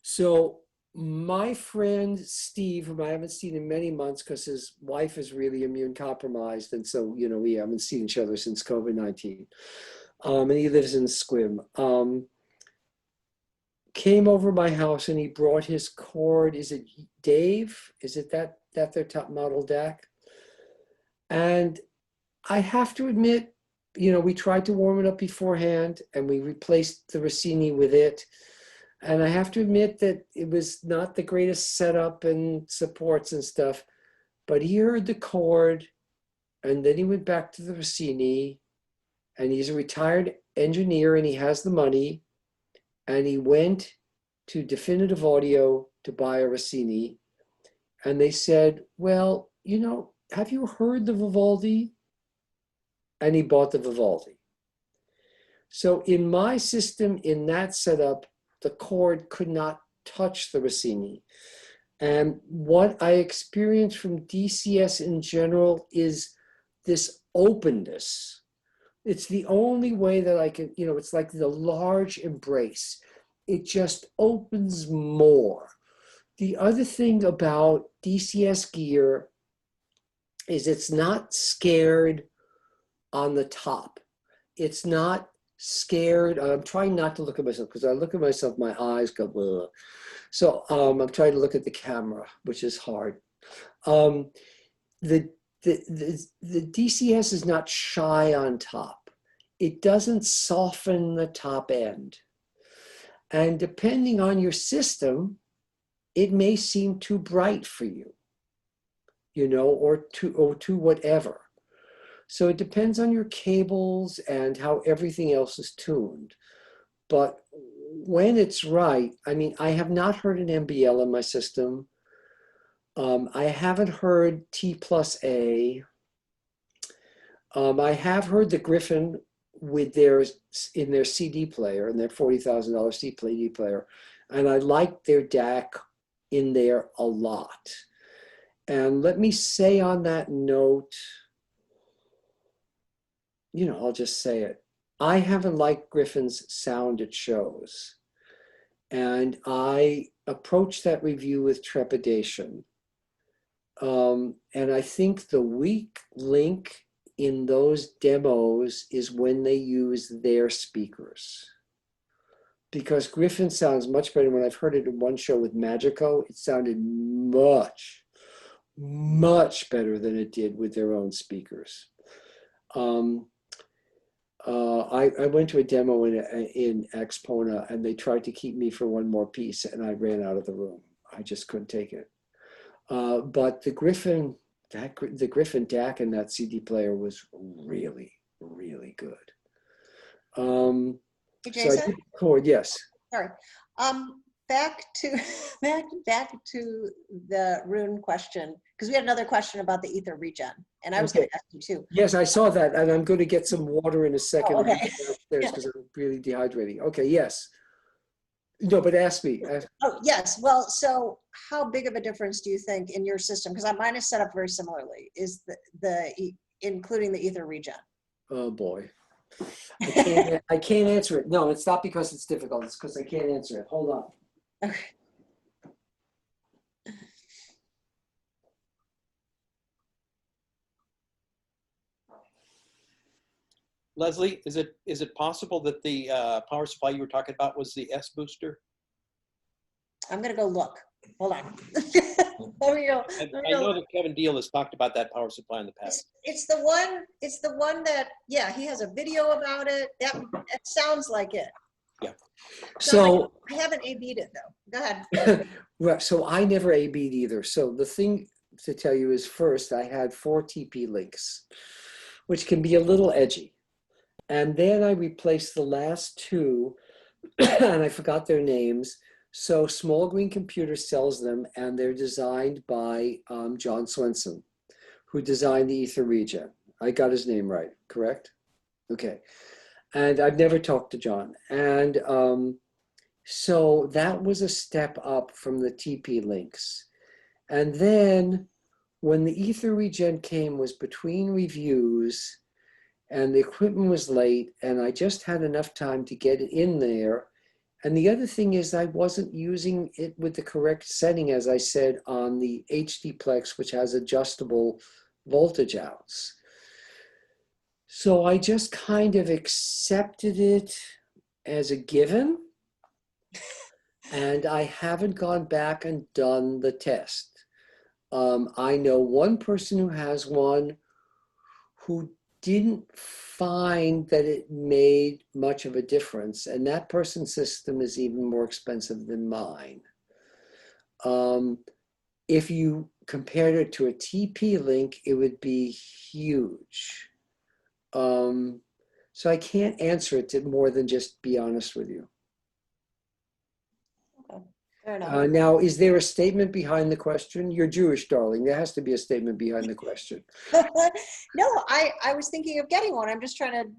So my friend Steve, whom I haven't seen in many months because his wife is really immune compromised, and so we haven't seen each other since COVID-19, and he lives in Squim. Came over my house and he brought his chord. Is it Dave? Is it that their top model DAC? And I have to admit, we tried to warm it up beforehand and we replaced the Rossini with it. And I have to admit that it was not the greatest setup and supports and stuff, but he heard the chord and then he went back to the Rossini, and he's a retired engineer and he has the money. And he went to Definitive Audio to buy a Rossini. And they said, well, have you heard the Vivaldi? And he bought the Vivaldi. So in my system, in that setup, the cord could not touch the Rossini. And what I experience from DCS in general is this openness. It's the only way that I can, it's like the large embrace. It just opens more. The other thing about DCS gear is it's not scared on the top. It's not scared. I'm trying not to look at myself because I look at myself, my eyes go, ugh. So I'm trying to look at the camera, which is hard. The DCS is not shy on top. It doesn't soften the top end. And depending on your system, it may seem too bright for you, or too whatever. So it depends on your cables and how everything else is tuned. But when it's right, I mean, I have not heard an MBL in my system. I haven't heard T+A. I have heard the Griffin with in their CD player, in their $40,000 CD player. And I like their DAC in there a lot. And let me say on that note, I'll just say it. I haven't liked Griffin's sound at shows. And I approached that review with trepidation. And I think the weak link in those demos is when they use their speakers. Because Griffin sounds much better. When I've heard it in one show with Magico, it sounded much, much better than it did with their own speakers. I went to a demo in Expona, and they tried to keep me for one more piece, and I ran out of the room. I just couldn't take it. But the Griffin DAC in that CD player was really, really good.
Hey, Jason?
So I did record, yes.
Sorry. Back to the rune question, because we had another question about the ether regen, and I was going to ask you too.
Yes, I saw that, and I'm going to get some water in a second.
Oh, okay.
Because I'm really dehydrating. Okay, yes. No, but ask me.
Oh, yes. Well, so how big of a difference do you think in your system? Because mine is set up very similarly. Is including the ether regen?
Oh boy, I can't answer it. No, it's not because it's difficult. It's because I can't answer it. Hold on.
Okay.
Leslie, is it possible that the power supply you were talking about was the S booster?
I'm gonna go look. Hold on. Let me go.
I know that Kevin Deal has talked about that power supply in the past.
It's the one that, yeah, he has a video about it. It sounds like it.
Yeah. So
I haven't AB'd it though. Go ahead.
Well, so I never AB'd either. So the thing to tell you is, first I had 4 TP links, which can be a little edgy. And then I replaced the last 2, and I forgot their names. So Small Green Computer sells them, and they're designed by John Swenson, who designed the Ether Regen. I got his name right, correct? Okay. And I've never talked to John. And so that was a step up from the TP links. And then when the Ether Regen came was between reviews, and the equipment was late, and I just had enough time to get it in there. And the other thing is I wasn't using it with the correct setting, as I said, on the HD Plex, which has adjustable voltage outs. So I just kind of accepted it as a given. And I haven't gone back and done the test. I know one person who has one who didn't find that it made much of a difference, and that person's system is even more expensive than mine. If you compared it to a TP link, it would be huge. So I can't answer it to more than just be honest with you.
Okay, Fair enough.
Now, is there a statement behind the question? You're Jewish, darling. There has to be a statement behind the question.
No, I was thinking of getting one. I'm just trying to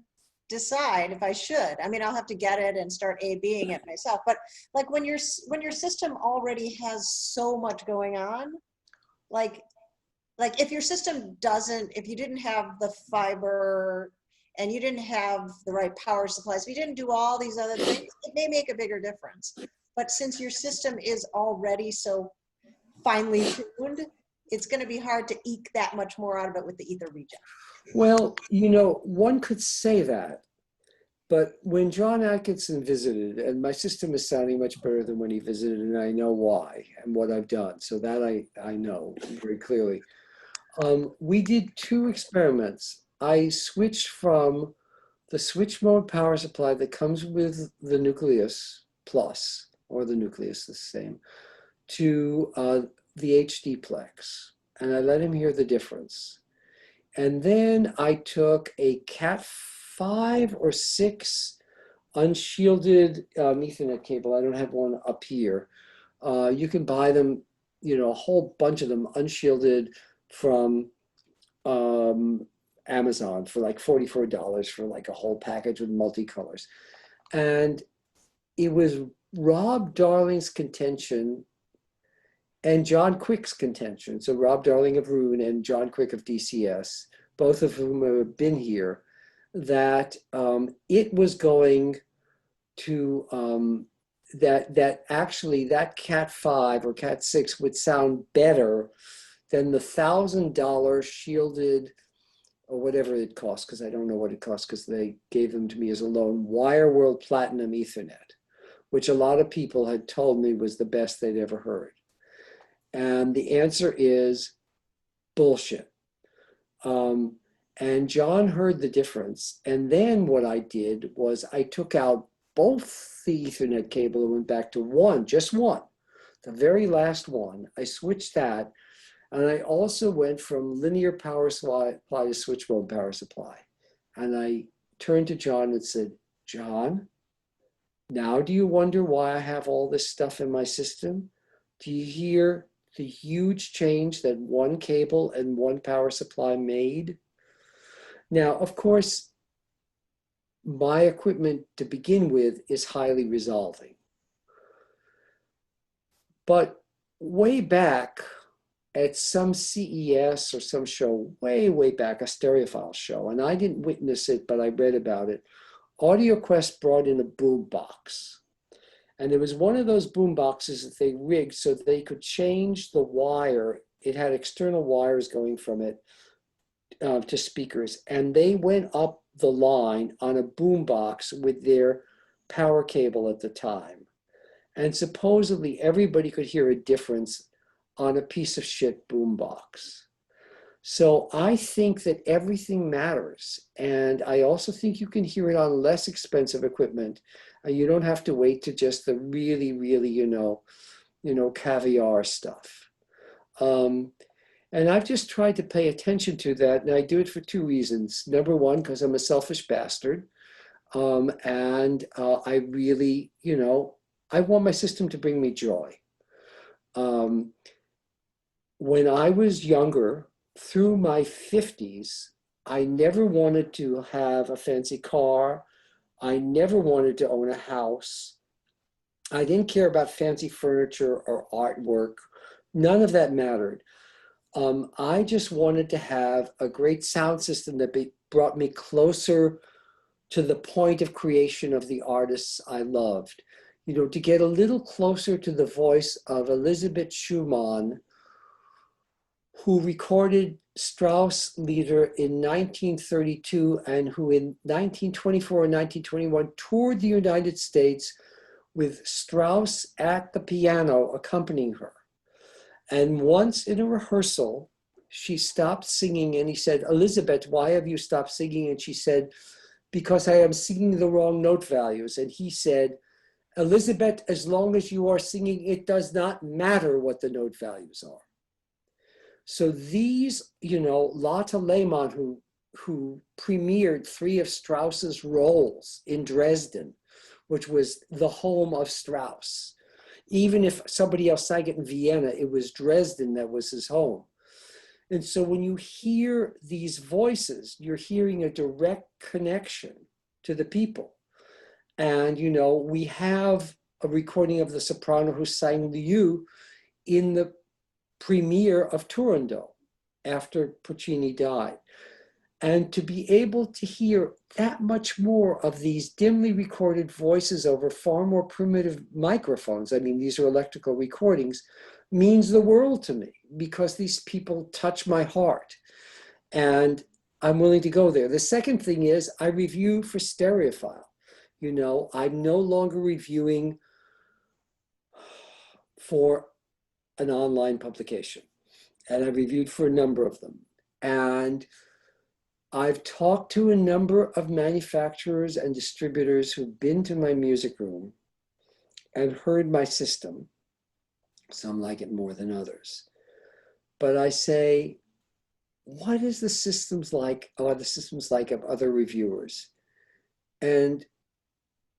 decide if I should. I mean, I'll have to get it and start A/Bing it myself. But like when your system already has so much going on, like if your system doesn't, if you didn't have the fiber and you didn't have the right power supplies, if you didn't do all these other things, it may make a bigger difference. But since your system is already so finely tuned, it's going to be hard to eke that much more out of it with the ether reject.
Well, you know, one could say that, but when John Atkinson visited, and my system is sounding much better than when he visited, and I know why and what I've done, so that I know very clearly. We did 2 experiments. I switched from the switch mode power supply that comes with the Nucleus Plus, or the Nucleus, the same, to the HD Plex, and I let him hear the difference. And then I took a Cat 5 or 6 unshielded Ethernet cable. I don't have one up here. You can buy them, you know, a whole bunch of them unshielded from Amazon for like $44 for like a whole package with multicolors. And it was Rob Darling's contention and John Quick's contention. So Rob Darling of Rune and John Quick of DCS, both of whom have been here, that it was going to, that actually that Cat 5 or Cat 6 would sound better than the $1,000 shielded, or whatever it costs, because I don't know what it costs because they gave them to me as a loan, Wire World Platinum Ethernet, which a lot of people had told me was the best they'd ever heard. And the answer is bullshit. And John heard the difference. And then what I did was I took out both the Ethernet cable and went back to one, just one, the very last one. I switched that. And I also went from linear power supply to switch mode power supply. And I turned to John and said, John, now do you wonder why I have all this stuff in my system? Do you hear the huge change that one cable and one power supply made? Now, of course, my equipment to begin with is highly resolving. But way back at some CES or some show, way back, a stereophile show, and I didn't witness it, but I read about it, AudioQuest brought in a boom box. And it was one of those boom boxes that they rigged so that they could change the wire. It had external wires going from it to speakers. And they went up the line on a boom box with their power cable at the time. And supposedly everybody could hear a difference on a piece of shit boom box. So I think that everything matters. And I also think you can hear it on less expensive equipment. You don't have to wait to just the really, you know, caviar stuff. And I've just tried to pay attention to that. And I do it for 2 reasons. Number one, because I'm a selfish bastard. And I really, you know, I want my system to bring me joy. When I was younger, through my 50s, I never wanted to have a fancy car. I never wanted to own a house. I didn't care about fancy furniture or artwork. None of that mattered. I just wanted to have a great sound system that brought me closer to the point of creation of the artists I loved. You know, to get a little closer to the voice of Elisabeth Schumann, who recorded Strauss Lieder in 1932 and who in 1924 and 1921 toured the United States with Strauss at the piano accompanying her. And once in a rehearsal, she stopped singing and he said, Elisabeth, why have you stopped singing? And she said, because I am singing the wrong note values. And he said, Elisabeth, as long as you are singing, it does not matter what the note values are. So these, you know, Lotte Lehmann, who premiered 3 of Strauss's roles in Dresden, which was the home of Strauss, Even if somebody else sang it in Vienna, it was Dresden that was his home. And so when you hear these voices, you're hearing a direct connection to the people. And, you know, we have a recording of the soprano who sang the U in the premiere of Turandot after Puccini died. And to be able to hear that much more of these dimly recorded voices over far more primitive microphones, I mean, these are electrical recordings, means the world to me, because these people touch my heart. And I'm willing to go there. The second thing is I review for Stereophile. You know, I'm no longer reviewing for an online publication. And I've reviewed for a number of them. And I've talked to a number of manufacturers and distributors who've been to my music room and heard my system. Some like it more than others. But I say, what is the systems like, or the systems like of other reviewers? And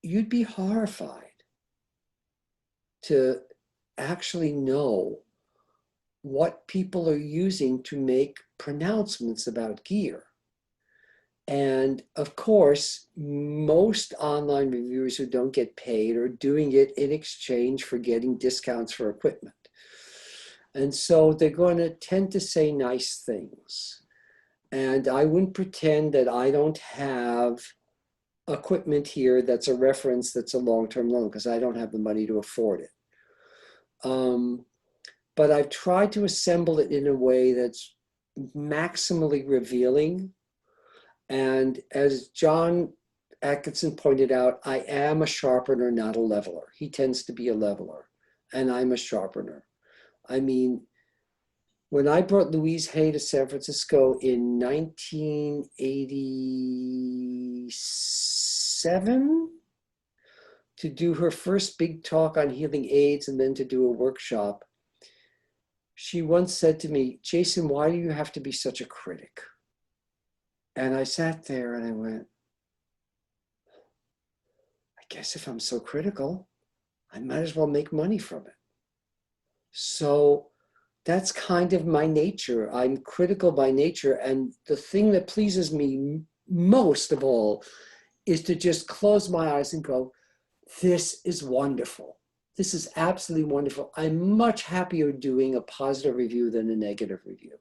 you'd be horrified to actually know what people are using to make pronouncements about gear. And of course, most online reviewers who don't get paid are doing it in exchange for getting discounts for equipment. And so they're going to tend to say nice things. And I wouldn't pretend that I don't have equipment here that's a reference that's a long-term loan, because I don't have the money to afford it. But I've tried to assemble it in a way that's maximally revealing. And as John Atkinson pointed out, I am a sharpener, not a leveler. He tends to be a leveler, and I'm a sharpener. I mean, when I brought Louise Hay to San Francisco in 1987 to do her first big talk on healing AIDS and then to do a workshop, she once said to me, "Jason, why do you have to be such a critic?" And I sat there and I went, I guess if I'm so critical, I might as well make money from it. So that's kind of my nature. I'm critical by nature. And the thing that pleases me most of all is to just close my eyes and go, this is wonderful. This is absolutely wonderful. I'm much happier doing a positive review than a negative review.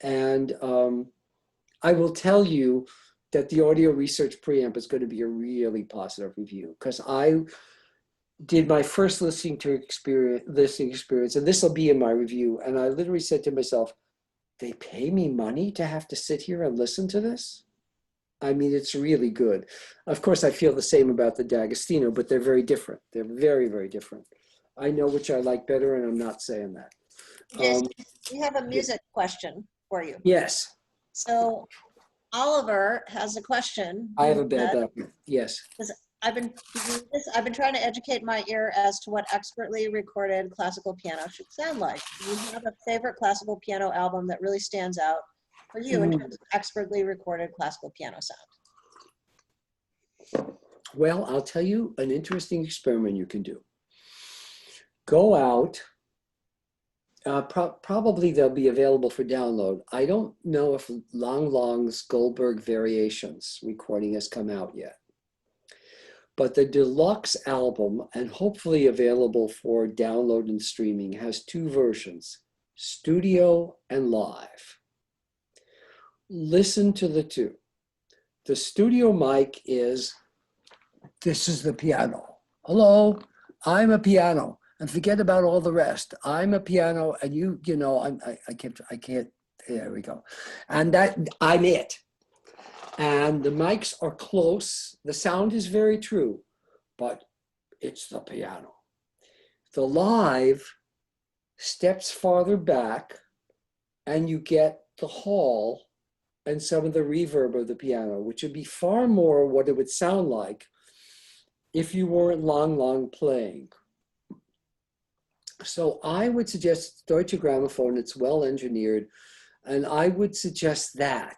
And I will tell you that the audio research preamp is going to be a really positive review, because I did my first listening experience, and this will be in my review. And I literally said to myself, they pay me money to have to sit here and listen to this? I mean, it's really good. Of course, I feel the same about the D'Agostino, but they're very different. They're very, very different. I know which I like better, and I'm not saying that.
Jason, we have a music question for you.
Yes.
So Oliver has a question.
I have a bad background. Yes.
I've been trying to educate my ear as to what expertly recorded classical piano should sound like. Do you have a favorite classical piano album that really stands out for you in terms of expertly recorded classical piano sound?
Well, I'll tell you an interesting experiment you can do. Go out. Probably they'll be available for download. I don't know if Lang Lang's Goldberg Variations recording has come out yet. But the deluxe album, and hopefully available for download and streaming, has two versions, studio and live. Listen to the two. The studio mic is, this is the piano. Hello, I'm a piano. And forget about all the rest. I'm a piano, and you know, I can't, there we go. And that, I'm it. And the mics are close. The sound is very true, but it's the piano. The live steps farther back, and you get the hall and some of the reverb of the piano, which would be far more what it would sound like if you weren't Lang Lang playing. So I would suggest Deutsche Grammophon. It's well engineered, and I would suggest that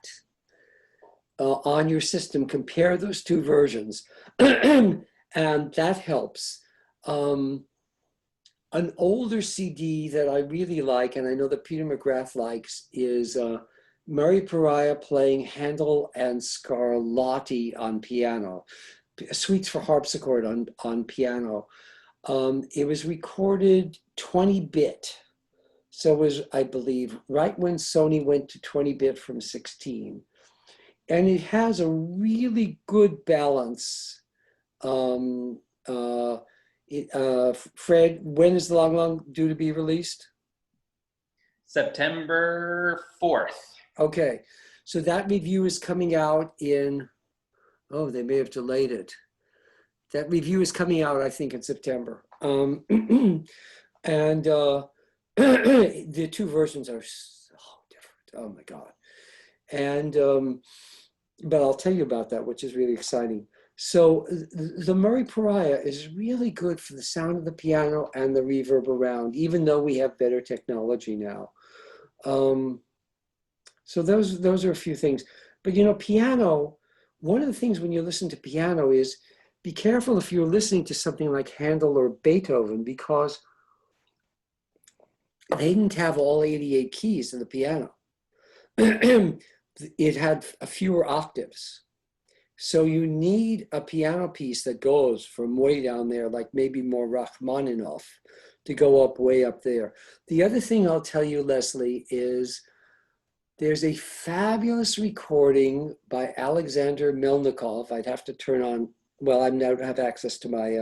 on your system. Compare those two versions, and that helps. An older CD that I really like, and I know that Peter McGrath likes, is Murray Pariah playing Handel and Scarlatti on piano, suites for harpsichord on piano. It was recorded 20-bit. So it was, I believe, right when Sony went to 20-bit from 16. And it has a really good balance. Fred, when is the Long Long due to be released?
September 4th.
Okay, so that review is coming out in, oh, they may have delayed it. That review is coming out, I think, in September. And the two versions are so different. Oh my God. And, but I'll tell you about that, which is really exciting. So the Murray Pariah is really good for the sound of the piano and the reverb around, even though we have better technology now. So those are a few things. But you know, piano, one of the things when you listen to piano is be careful if you're listening to something like Handel or Beethoven, because they didn't have all 88 keys in the piano. It had fewer octaves. So you need a piano piece that goes from way down there, like maybe more Rachmaninoff, to go up way up there. The other thing I'll tell you, Leslie, is there's a fabulous recording by Alexander Melnikov. I'd have to turn on, well, I now have access to my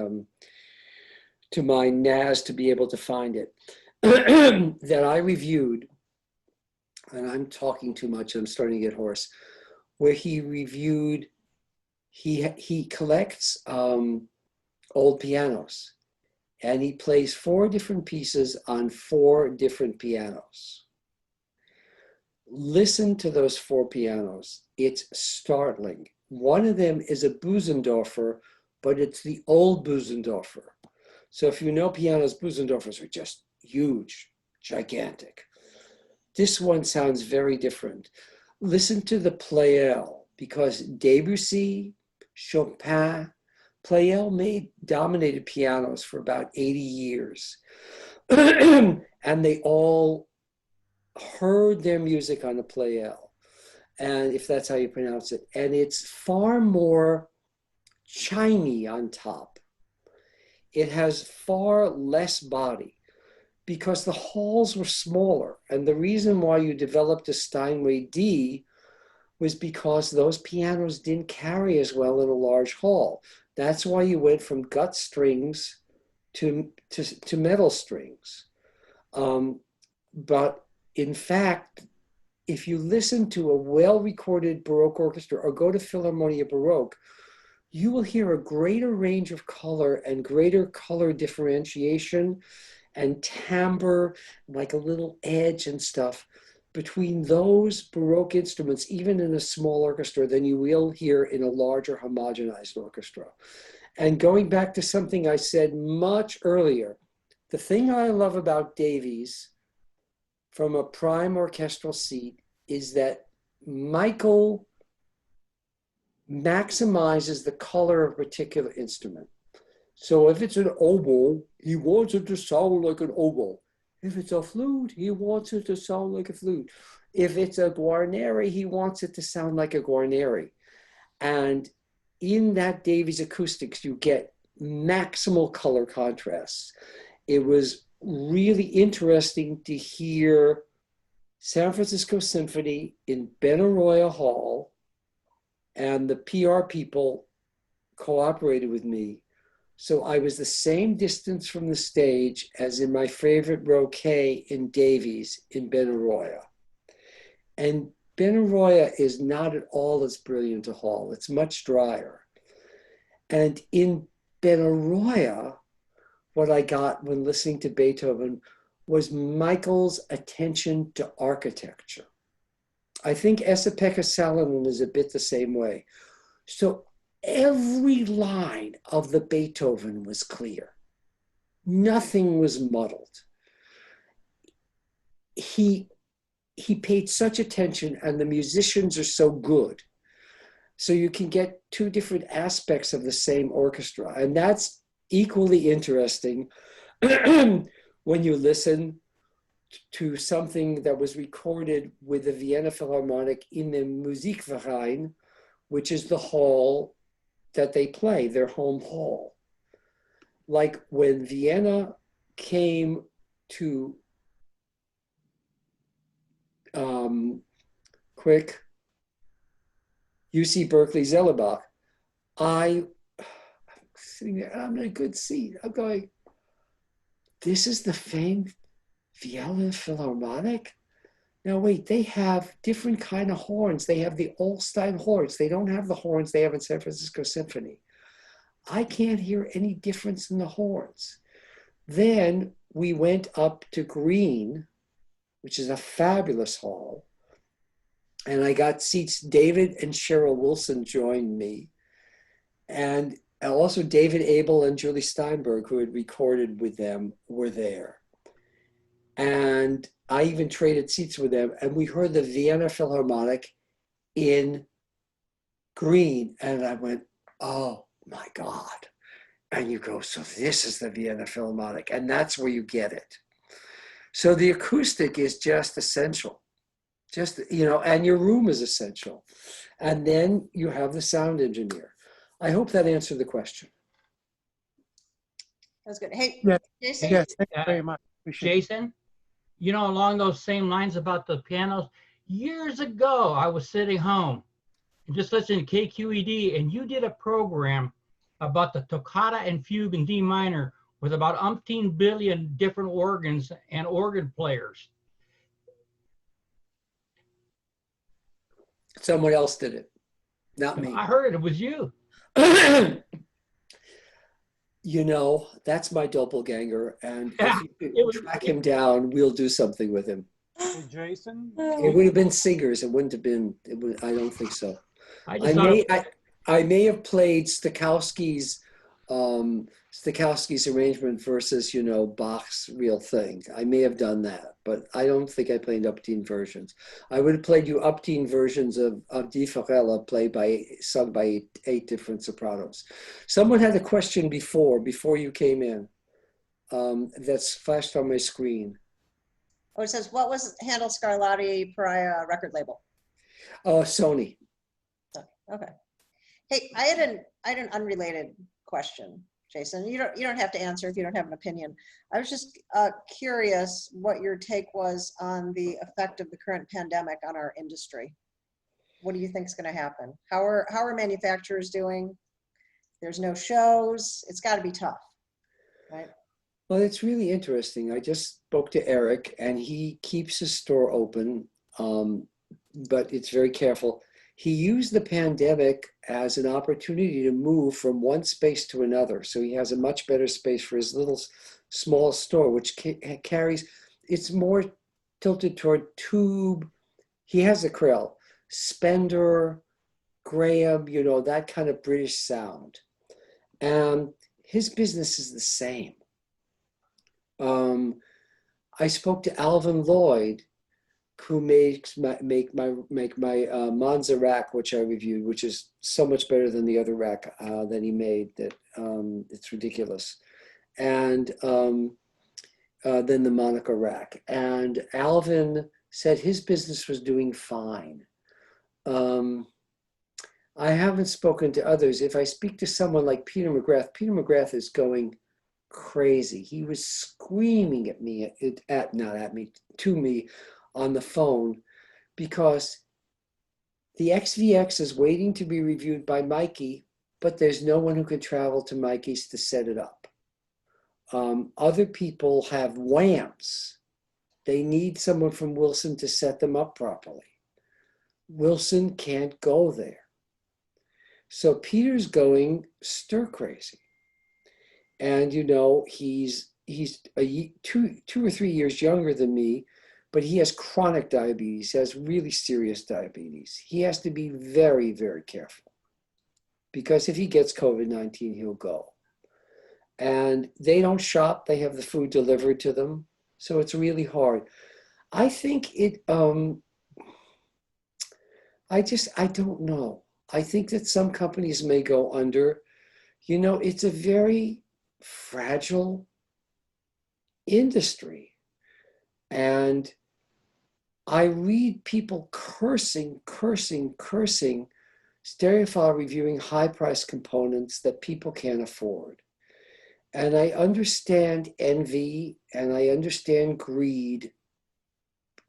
NAS to be able to find it, that I reviewed, and I'm talking too much, I'm starting to get hoarse, where he reviewed, he collects old pianos, and he plays 4 different pieces on 4 different pianos. Listen to those 4 pianos. It's startling. One of them is a Bösendorfer, but it's the old Bösendorfer. So if you know pianos, Bösendorfers are just huge, gigantic. This one sounds very different. Listen to the Pleyel, because Debussy, Chopin, Pleyel dominated pianos for about 80 years. And they all heard their music on the Pleyel, and if that's how you pronounce it. And it's far more chimey on top. It has far less body because the halls were smaller. And the reason why you developed a Steinway D was because those pianos didn't carry as well in a large hall. That's why you went from gut strings to metal strings. But in fact, if you listen to a well-recorded Baroque orchestra or go to Philharmonia Baroque, you will hear a greater range of color and greater color differentiation and timbre, like a little edge and stuff, between those Baroque instruments, even in a small orchestra, than you will hear in a larger homogenized orchestra. And going back to something I said much earlier, the thing I love about Davies from a prime orchestral seat is that Michael maximizes the color of a particular instrument. So if it's an oboe, he wants it to sound like an oboe. If it's a flute, he wants it to sound like a flute. If it's a guarneri, he wants it to sound like a guarneri. And in that Davies acoustics, you get maximal color contrasts. It was really interesting to hear San Francisco Symphony in Benaroya Hall, and the PR people cooperated with me. So I was the same distance from the stage as in my favorite row K in Davies in Benaroya. And Benaroya is not at all as brilliant a hall. It's much drier. And in Benaroya, what I got when listening to Beethoven was Michael's attention to architecture. I think Esa-Pekka Salonen is a bit the same way. So every line of the Beethoven was clear. Nothing was muddled. He paid such attention, and the musicians are so good. So you can get 2 different aspects of the same orchestra, and that's equally interesting when you listen to something that was recorded with the Vienna Philharmonic in the Musikverein, which is the hall that they play, their home hall. Like when Vienna came to UC Berkeley Zellerbach, I'm sitting there, I'm in a good seat. I'm going, this is the famed Vienna Philharmonic? Now wait, they have different kind of horns. They have the Holstein horns. They don't have the horns they have in San Francisco Symphony. I can't hear any difference in the horns. Then we went up to Green, which is a fabulous hall. And I got seats. David and Cheryl Wilson joined me. And also David Abel and Julie Steinberg, who had recorded with them, were there. And I even traded seats with them. And we heard the Vienna Philharmonic in Green. And I went, oh my God. And you go, so this is the Vienna Philharmonic. And that's where you get it. So the acoustic is just essential. Just, you know, and your room is essential. And then you have the sound engineer. I hope that answered the question.
That's good. Hey,
Yeah.
Jason?
Yes, thank you very much. Appreciate it.
Jason, you know, along those same lines about the pianos, years ago, I was sitting home and just listening to KQED, and you did a program about the toccata and fugue in D minor with about umpteen billion different organs and organ players.
Someone else did it, not me.
I heard it was you.
You know, that's my doppelganger. And
Yeah,
if you could track him down, we'll do something with him.
Hey, Jason?
It would have been singers. It wouldn't have been, I don't think so.
I just thought
I may have played Stokowski's arrangement versus, you know, Bach's real thing. I may have done that, but I don't think I played umpteen versions. I would have played you umpteen versions of Die Forelle sung by eight different sopranos. Someone had a question before you came in that's flashed on my screen.
Oh, it says, what was Handel Scarlatti Pariah record label?
Sony.
Okay. Hey, I had an unrelated question, Jason. You don't have to answer if you don't have an opinion. I was just curious what your take was on the effect of the current pandemic on our industry. What do you think is going to happen? How are manufacturers doing? There's no shows. It's got to be tough, right?
Well, it's really interesting. I just spoke to Eric, and he keeps his store open, but it's very careful. He used the pandemic as an opportunity to move from one space to another. So he has a much better space for his little small store, which carries, it's more tilted toward tube. He has a Krell, Spender, Graham, you know, that kind of British sound. And his business is the same. I spoke to Alvin Lloyd, who makes my Monza rack, which I reviewed, which is so much better than the other rack that he made that it's ridiculous. And then the Monica rack. And Alvin said his business was doing fine. I haven't spoken to others. If I speak to someone like Peter McGrath is going crazy. He was screaming at me, to me on the phone, because the XVX is waiting to be reviewed by Mikey, but there's no one who can travel to Mikey's to set it up. Other people have WAMs. They need someone from Wilson to set them up properly. Wilson can't go there. So Peter's going stir crazy. And, you know, he's 2 or 3 years younger than me, but he has chronic diabetes, has really serious diabetes. He has to be very, very careful, because if he gets COVID-19, he'll go. And they don't shop, they have the food delivered to them. So it's really hard. I think I don't know. I think that some companies may go under. You know, it's a very fragile industry. And I read people cursing, stereophile reviewing high-priced components that people can't afford. And I understand envy and I understand greed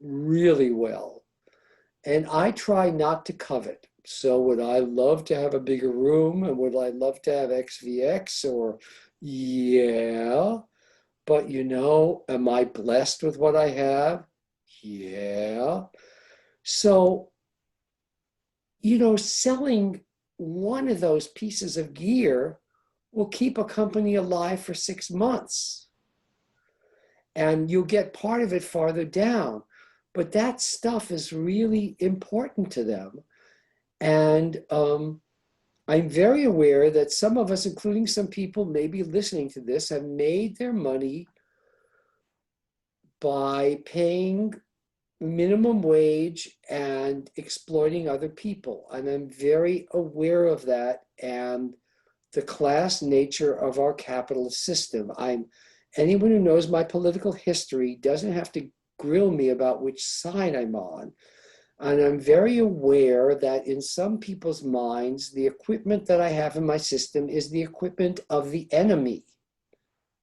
really well. And I try not to covet. So would I love to have a bigger room? And would I love to have XVX? Or, yeah. But you know, am I blessed with what I have? Yeah. So, you know, selling one of those pieces of gear will keep a company alive for 6 months. And you'll get part of it farther down. But that stuff is really important to them. And I'm very aware that some of us, including some people maybe listening to this, have made their money by paying minimum wage and exploiting other people. And I'm very aware of that and the class nature of our capitalist system. Anyone who knows my political history doesn't have to grill me about which side I'm on. And I'm very aware that in some people's minds, the equipment that I have in my system is the equipment of the enemy,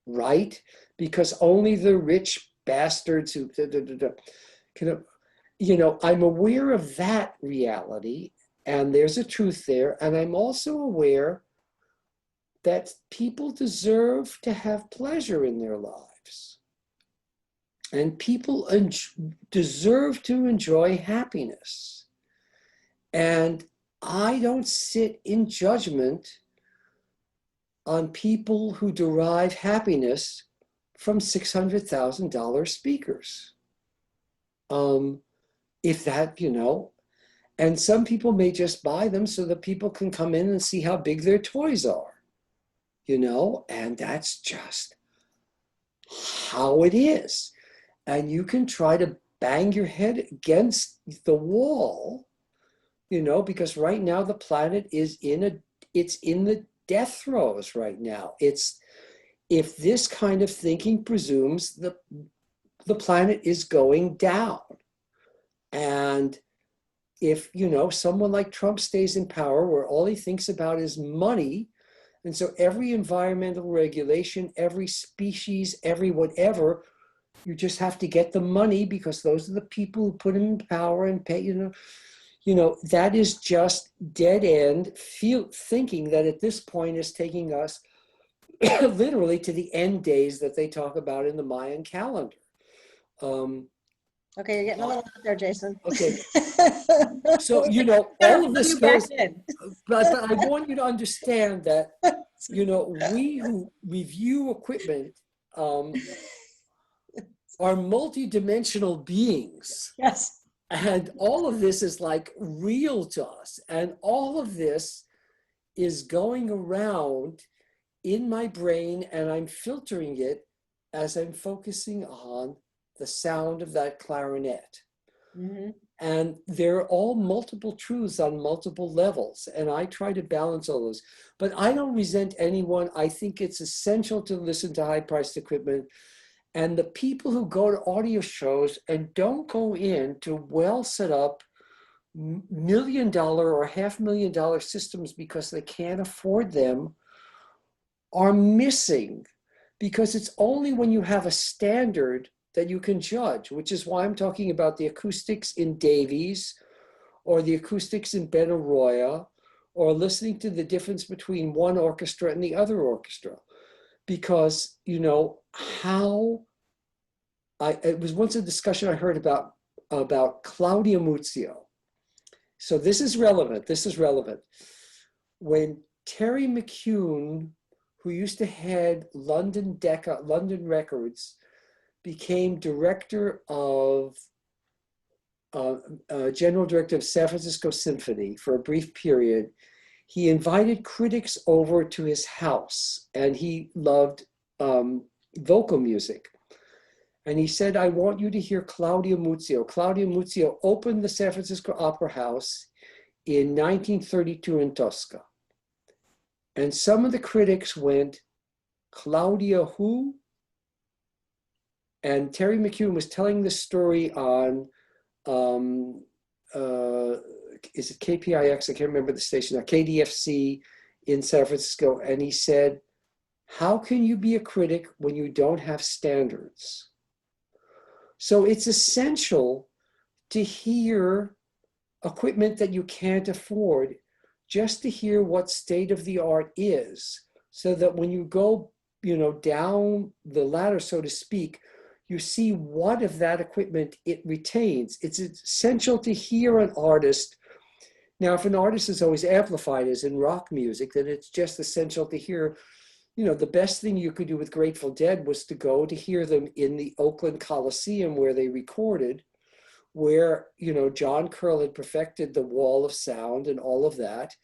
right? Because only the rich bastards who can, you know, I'm aware of that reality, and there's a truth there. And I'm also aware that people deserve to have pleasure in their lives. And people deserve to enjoy happiness. And I don't sit in judgment on people who derive happiness from $600,000 speakers. If that, you know, and some people may just buy them so that people can come in and see how big their toys are, you know, and that's just how it is. And you can try to bang your head against the wall, you know, because right now the planet is it's in the death throes right now. If this kind of thinking presumes the planet is going down. And if, you know, someone like Trump stays in power where all he thinks about is money, and so every environmental regulation, every species, every whatever, you just have to get the money because those are the people who put him in power and pay, you know, that is just dead end thinking that at this point is taking us literally to the end days that they talk about in the Mayan calendar.
Okay, you're getting a little out there, Jason.
Okay. So, you know, all of this goes, but I want you to understand that, you know, we who review equipment are multidimensional beings.
Yes.
And all of this is like real to us. And all of this is going around in my brain, and I'm filtering it as I'm focusing on the sound of that clarinet.
Mm-hmm.
And they're all multiple truths on multiple levels. And I try to balance all those. But I don't resent anyone. I think it's essential to listen to high-priced equipment. And the people who go to audio shows and don't go into well set up $1 million or $500,000 systems because they can't afford them are missing, because it's only when you have a standard that you can judge, which is why I'm talking about the acoustics in Davies or the acoustics in Benaroya, or listening to the difference between one orchestra and the other orchestra. Because, you know, it was once a discussion I heard about Claudia Muzio. So this is relevant. When Terry McCune, who used to head London Records, became director of, general director of San Francisco Symphony for a brief period, he invited critics over to his house, and he loved vocal music. And he said, I want you to hear Claudia Muzio. Claudia Muzio opened the San Francisco Opera House in 1932 in Tosca. And some of the critics went, Claudia who? And Terry McEwen was telling the story on, is it KPIX? I can't remember the station, KDFC in San Francisco. And he said, how can you be a critic when you don't have standards? So it's essential to hear equipment that you can't afford, just to hear what state of the art is, so that when you go, down the ladder, so to speak, you see what of that equipment it retains. It's essential to hear an artist. Now, if an artist is always amplified, as in rock music, then it's just essential to hear, the best thing you could do with Grateful Dead was to go to hear them in the Oakland Coliseum where they recorded, where, John Krell had perfected the wall of sound and all of that.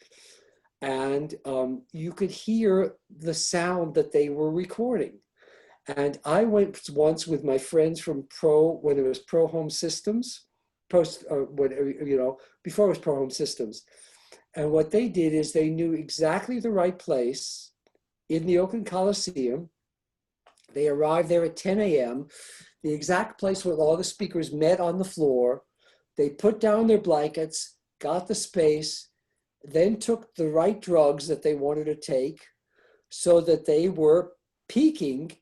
And you could hear the sound that they were recording. And I went once with my friends from when it was Pro Home Systems, before it was Pro Home Systems. And what they did is they knew exactly the right place in the Oakland Coliseum. They arrived there at 10 a.m., the exact place where all the speakers met on the floor. They put down their blankets, got the space, then took the right drugs that they wanted to take so that they were peaking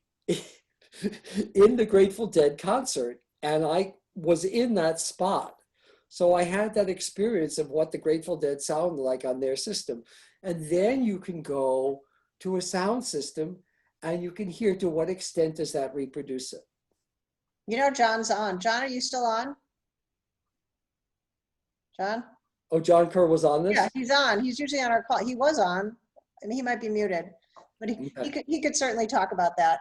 in the Grateful Dead concert. And I was in that spot. So I had that experience of what the Grateful Dead sounded like on their system. And then you can go to a sound system and you can hear to what extent does that reproduce it.
John's on. John, are you still on? John?
Oh, John Kerr was on this?
Yeah, he's on. He's usually on our call. He was on, and he might be muted, but he could certainly talk about that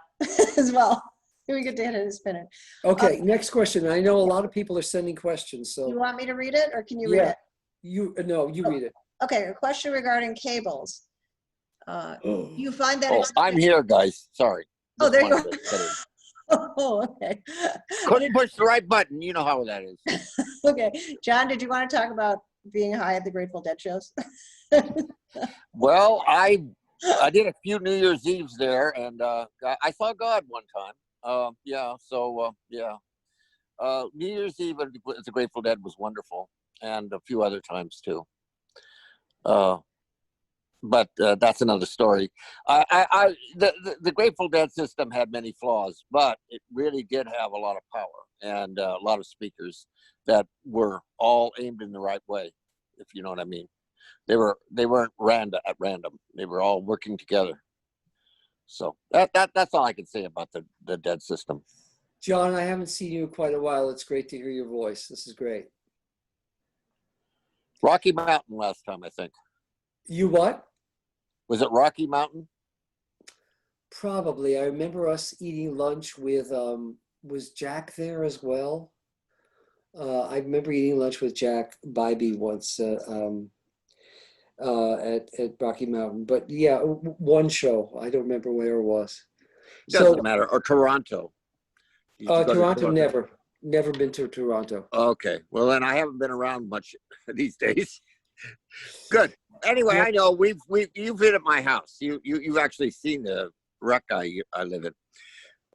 as well. We could hit his spinning.
Okay, next question. I know a lot of people are sending questions, so.
You want me to read it, or can you read it?
You read it.
Okay, a question regarding cables. You find that
I'm here, guys. Sorry.
Oh, there you are. Oh, okay.
Couldn't push the right button. You know how that is.
Okay. John, did you want to talk about being high at the Grateful Dead shows?
Well, I did a few New Year's Eves there, and I saw God one time. New Year's Eve at the Grateful Dead was wonderful, and a few other times too. But that's another story. The Grateful Dead system had many flaws, but it really did have a lot of power and a lot of speakers that were all aimed in the right way, if you know what I mean. They weren't at random. They were all working together. So that's all I can say about the Dead system.
John, I haven't seen you in quite a while. It's great to hear your voice. This is great.
Rocky Mountain last time, I think.
You what?
Was it Rocky Mountain?
Probably. I remember us eating lunch with, was Jack there as well? I remember eating lunch with Jack Bybee once at Rocky Mountain. But yeah, one show. I don't remember where it was.
Doesn't matter. Or Toronto.
Toronto, never been to Toronto.
Okay. Well, then I haven't been around much these days. Good. Anyway, I know you've been at my house. You've actually seen the wreck I live in.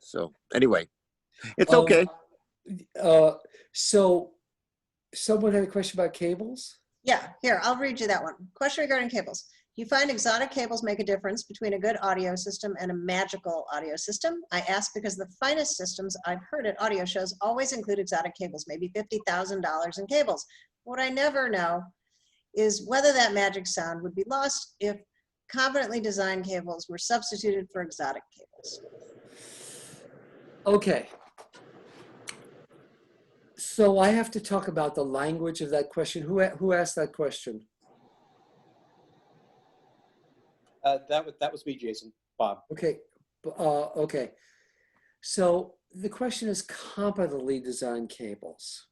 So anyway, it's okay.
So someone had a question about cables?
Yeah, here, I'll read you that one. Question regarding cables. Do you find exotic cables make a difference between a good audio system and a magical audio system? I ask because the finest systems I've heard at audio shows always include exotic cables, maybe $50,000 in cables. What I never know is whether that magic sound would be lost if competently designed cables were substituted for exotic cables.
Okay. So I have to talk about the language of that question. Who asked that question?
That was me, Jason. Bob.
Okay. Okay. So the question is competently designed cables.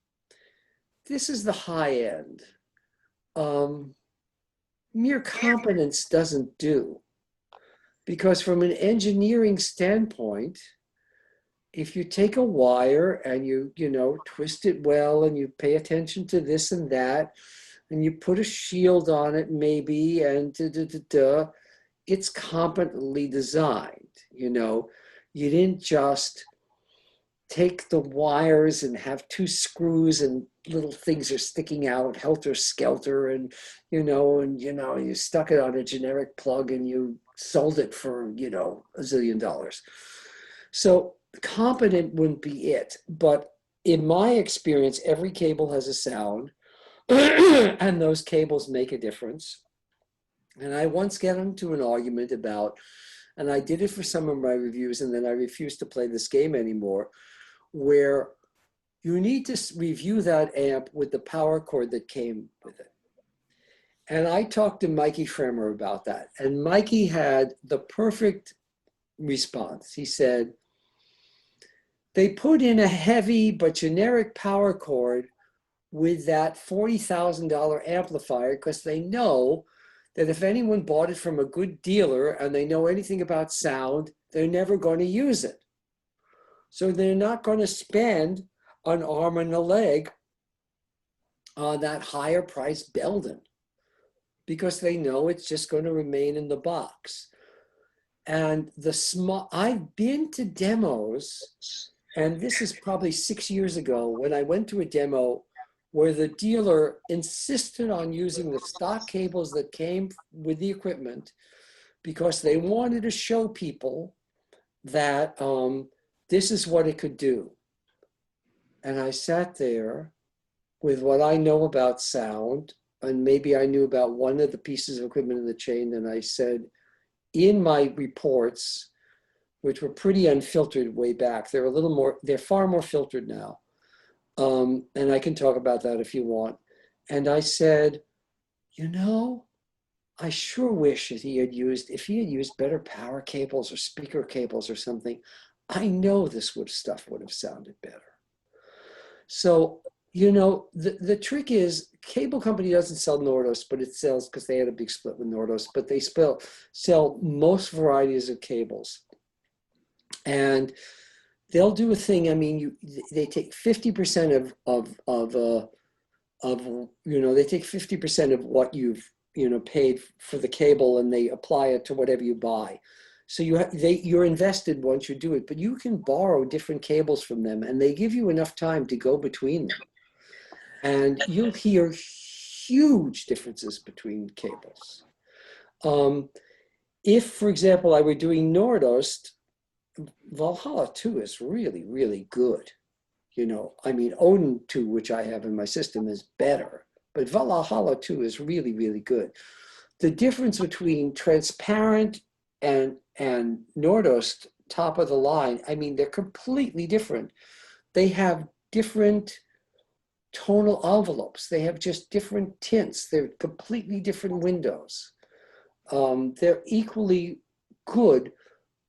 This is the high end. Mere competence doesn't do, because from an engineering standpoint, if you take a wire and you twist it well and you pay attention to this and that, and you put a shield on it maybe, and it's competently designed. You didn't just take the wires and have two screws and little things are sticking out helter skelter, and you stuck it on a generic plug and you sold it for $1 zillion. So competent wouldn't be it, but in my experience, every cable has a sound and those cables make a difference. And I once got into an argument about, and I did it for some of my reviews, and then I refused to play this game anymore, where you need to review that amp with the power cord that came with it. And I talked to Mikey Fremer about that, and Mikey had the perfect response. He said, they put in a heavy but generic power cord with that $40,000 amplifier because they know that if anyone bought it from a good dealer and they know anything about sound, they're never going to use it. So they're not going to spend an arm and a leg on that higher priced Belden because they know it's just going to remain in the box. And I've been to demos, and this is probably 6 years ago when I went to a demo where the dealer insisted on using the stock cables that came with the equipment because they wanted to show people that this is what it could do. And I sat there with what I know about sound, and maybe I knew about one of the pieces of equipment in the chain, and I said, in my reports, which were pretty unfiltered way back, they're far more filtered now. And I can talk about that if you want. And I said, I sure wish that if he had used better power cables or speaker cables or something, I know this stuff would have sounded better. So, the trick is, cable company doesn't sell Nordos, but it sells, because they had a big split with Nordos, but they sell most varieties of cables. And they'll do a thing. I mean, they take 50% they take 50% of what you've paid for the cable, and they apply it to whatever you buy. So you're invested once you do it, but you can borrow different cables from them, and they give you enough time to go between them, and you'll hear huge differences between cables. If, for example, I were doing Nordost, Valhalla 2 is really, really good. I mean, Odin 2, which I have in my system, is better, but Valhalla 2 is really, really good. The difference between transparent and Nordost, top of the line, I mean, they're completely different. They have different tonal envelopes. They have just different tints. They're completely different windows. They're equally good,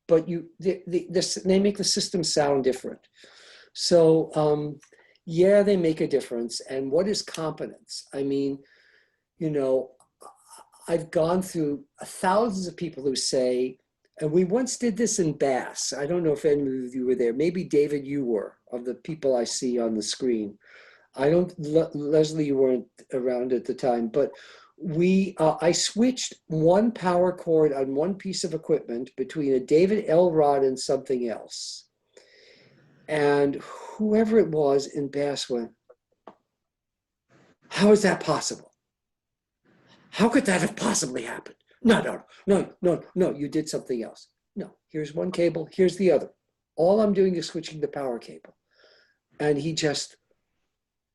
but they make the system sound different. So yeah, they make a difference. And what is competence? I mean, I've gone through thousands of people who say, and we once did this in BAAS. I don't know if any of you were there. Maybe David, you were, of the people I see on the screen. Leslie, you weren't around at the time, but I switched one power cord on one piece of equipment between a David L. rod and something else. And whoever it was in BAAS went, how is that possible? How could that have possibly happened? No, you did something else. No, here's one cable, here's the other. All I'm doing is switching the power cable. And he just,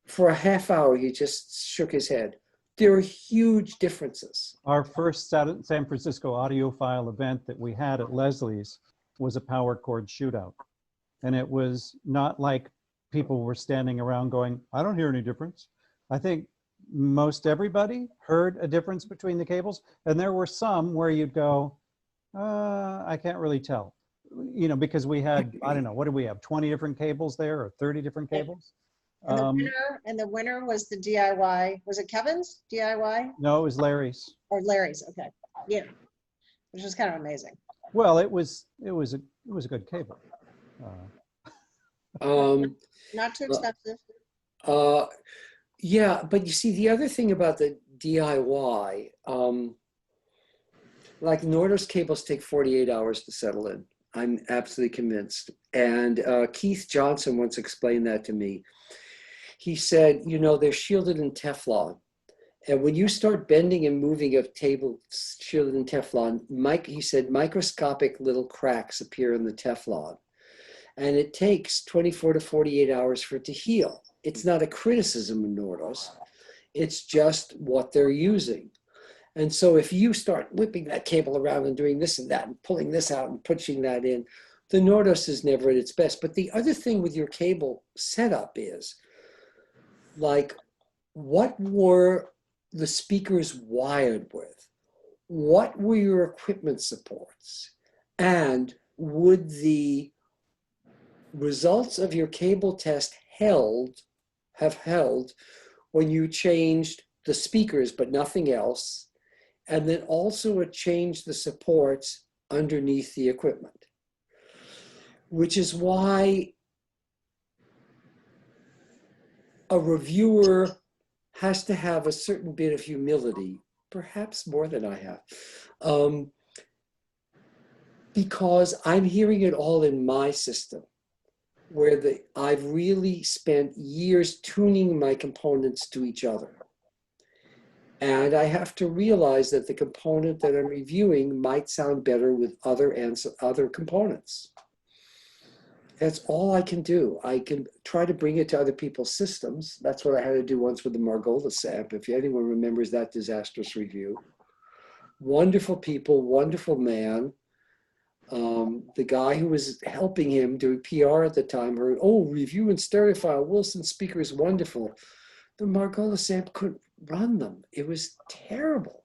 for a half hour, he just shook his head. There are huge differences.
Our first San Francisco Audiophile event that we had at Leslie's was a power cord shootout. And it was not like people were standing around going, I don't hear any difference. I think most everybody heard a difference between the cables. And there were some where you'd go, I can't really tell. Because we had, I don't know, what did we have? 20 different cables there, or 30 different cables?
And the winner was the DIY. Was it Kevin's DIY?
No, it was Larry's.
Or Larry's. Okay, yeah, which was kind of amazing.
Well, it was a good cable.
Not too expensive.
Yeah, but you see, the other thing about the DIY, like Nordos cables take 48 hours to settle in. I'm absolutely convinced. And Keith Johnson once explained that to me. He said, you know, they're shielded in Teflon. And when you start bending and moving a table shielded in Teflon, he said, microscopic little cracks appear in the Teflon. And it takes 24 to 48 hours for it to heal. It's not a criticism of Nordos. It's just what they're using. And so if you start whipping that cable around and doing this and that and pulling this out and pushing that in, the Nordos is never at its best. But the other thing with your cable setup is, like, what were the speakers wired with? What were your equipment supports? And would the results of your cable test have held when you changed the speakers but nothing else, and then also changed the supports underneath the equipment? Which is why a reviewer has to have a certain bit of humility, perhaps more than I have, because I'm hearing it all in my system, where I've really spent years tuning my components to each other. And I have to realize that the component that I'm reviewing might sound better with other components. That's all I can do. I can try to bring it to other people's systems. That's what I had to do once with the Margolis amp, if anyone remembers that disastrous review. Wonderful people, wonderful man. The guy who was helping him doing PR at the time heard, oh, review in stereophile, Wilson speaker is wonderful. The Margolis amp couldn't run them. It was terrible.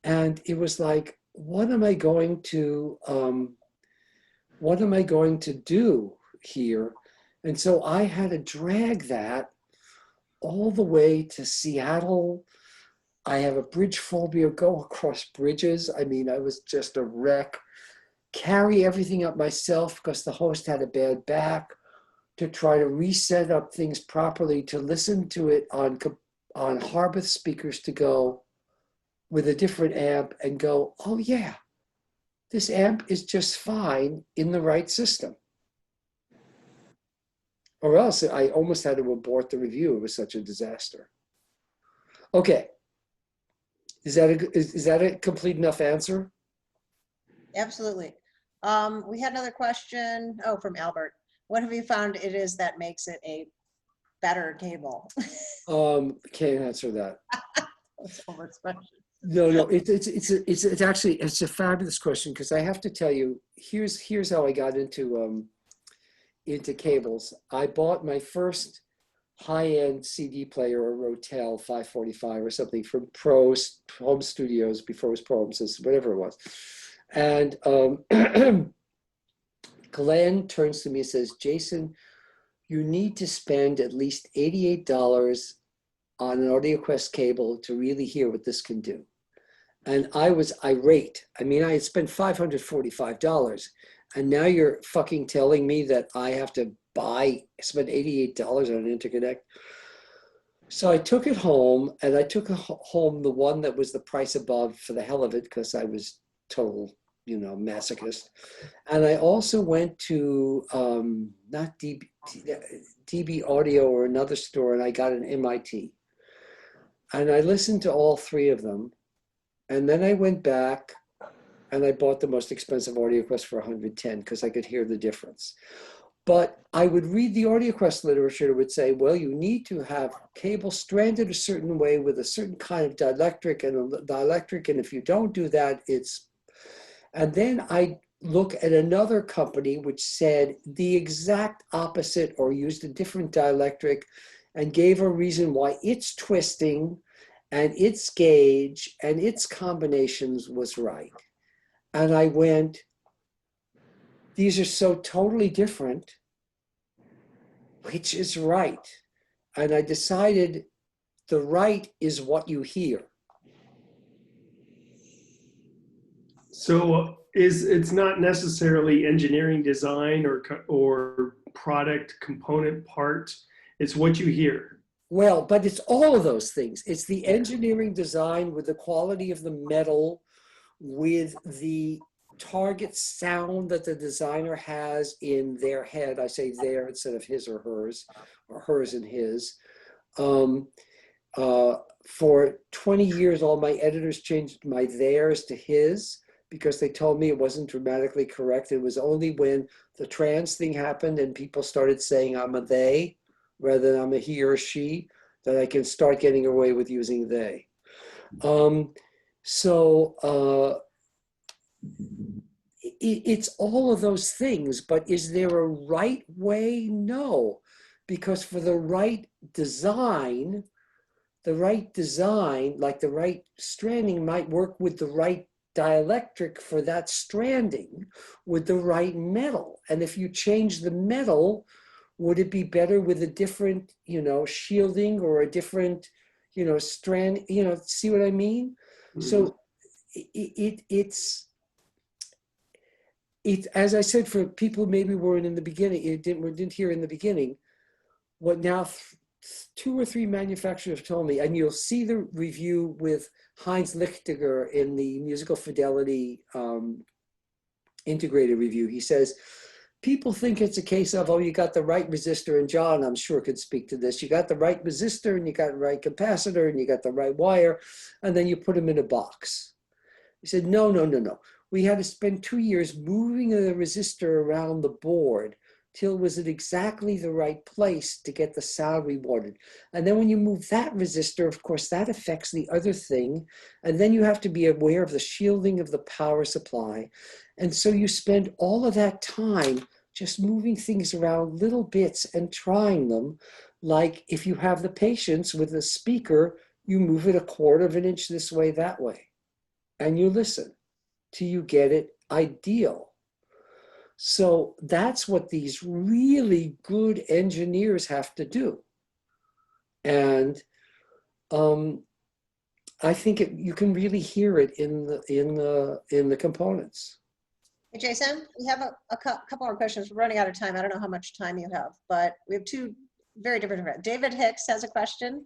And it was like, what am I going to do here? And so I had to drag that all the way to Seattle. I have a bridge phobia, go across bridges. I mean, I was just a wreck. Carry everything up myself because the host had a bad back, to try to reset up things properly, to listen to it on Harbath speakers, to go with a different amp and go, oh yeah, this amp is just fine in the right system. Or else I almost had to abort the review. It was such a disaster. Okay. Is that a complete enough answer?
Absolutely. We had another question, from Albert. What have you found it is that makes it a better cable?
Can't answer that.
That's overexpression.
No, it's actually a fabulous question, because I have to tell you, here's how I got into cables. I bought my first high-end CD player, or Rotel 545 or something, from Pros Home Studios, before it was Pro Home Systems, whatever it was. And Glenn turns to me and says, Jason, you need to spend at least $88 on an AudioQuest cable to really hear what this can do. And I was irate. I mean, I had spent $545, and now you're fucking telling me that I have to spend $88 on an interconnect. So I took it home, and I took home the one that was the price above for the hell of it, because I was total, masochist. And I also went to not DB Audio or another store, and I got an MIT. And I listened to all three of them. And then I went back and I bought the most expensive AudioQuest for $110, because I could hear the difference. But I would read the AudioQuest literature that would say, well, you need to have cable stranded a certain way with a certain kind of dielectric, and if you don't do that, it's... And then I look at another company which said the exact opposite, or used a different dielectric, and gave a reason why its twisting and its gauge and its combinations was right. And I went, these are so totally different, which is right? And I decided the right is what you hear.
So it's not necessarily engineering design or product component part, it's what you hear.
Well, but it's all of those things. It's the engineering design with the quality of the metal, with the target sound that the designer has in their head. I say their instead of his or hers and his. For 20 years, all my editors changed my theirs to his because they told me it wasn't grammatically correct. It was only when the trans thing happened and people started saying I'm a they rather than I'm a he or she that I can start getting away with using they. It's all of those things, but is there a right way? No, because for the right design, like the right stranding might work with the right dielectric for that stranding with the right metal. And if you change the metal, would it be better with a different, shielding or a different, strand, see what I mean? Mm-hmm. So it's as I said, for people maybe weren't in the beginning, didn't hear in the beginning, what now 2 or 3 manufacturers told me, and you'll see the review with Heinz Lichtiger in the Musical Fidelity integrated review. He says, people think it's a case of, oh, you got the right resistor, and John, I'm sure, could speak to this. You got the right resistor, and you got the right capacitor, and you got the right wire, and then you put them in a box. He said, no. We had to spend 2 years moving the resistor around the board till it was at exactly the right place to get the sound we wanted. And then when you move that resistor, of course, that affects the other thing. And then you have to be aware of the shielding of the power supply. And so you spend all of that time just moving things around little bits and trying them. Like if you have the patience with the speaker, you move it 1/4 of an inch this way, that way. And you listen till you get it ideal. So that's what these really good engineers have to do. And I think you can really hear it in the components.
Hey, Jason, we have a couple more questions. We're running out of time. I don't know how much time you have, but we have 2 very different. David Hicks has a question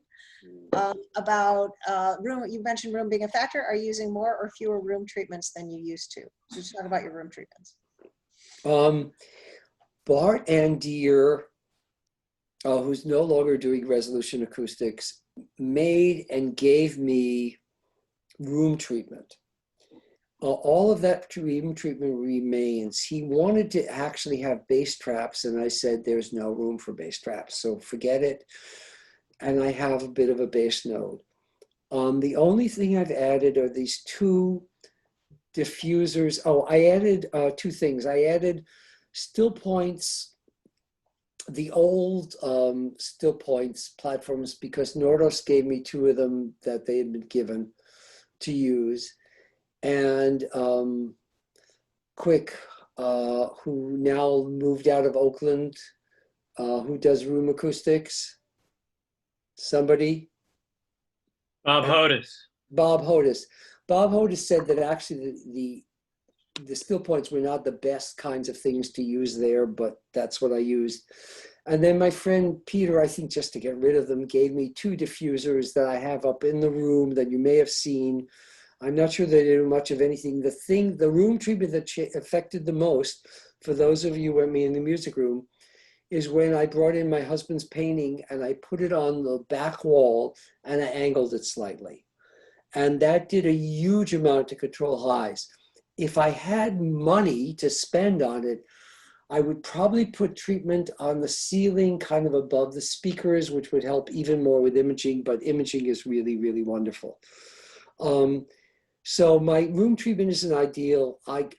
about room. You mentioned room being a factor. Are you using more or fewer room treatments than you used to? Just talk about your room treatments.
Bart Andier, who's no longer doing Resolution Acoustics, made and gave me room treatment. All of that room treatment remains. He wanted to actually have bass traps, and I said there's no room for bass traps, so forget it. And I have a bit of a bass node. The only thing I've added are these 2 diffusers. Oh, I added 2 things. I added still points, the old still points platforms, because Nordos gave me 2 of them that they had been given to use. And Quick, who now moved out of Oakland, who does room acoustics. Somebody?
Bob Hodis.
Bob Hodis. Bob Hodis said that actually the still points were not the best kinds of things to use there, but that's what I used. And then my friend Peter, I think just to get rid of them, gave me 2 diffusers that I have up in the room that you may have seen. I'm not sure they do much of anything. The room treatment that affected the most, for those of you with me in the music room, is when I brought in my husband's painting and I put it on the back wall and I angled it slightly. And that did a huge amount to control highs. If I had money to spend on it, I would probably put treatment on the ceiling kind of above the speakers, which would help even more with imaging, but imaging is really, really wonderful. So my room treatment isn't ideal. I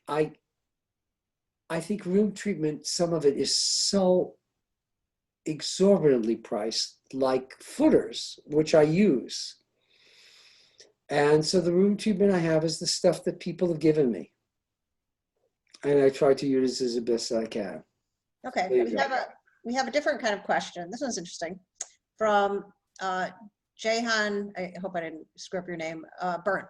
think room treatment, some of it is so exorbitantly priced, like footers, which I use. And so the room treatment I have is the stuff that people have given me. And I try to use it as best I can.
Okay, we have a different kind of question. This one's interesting. From Jahan, I hope I didn't screw up your name, Byrne.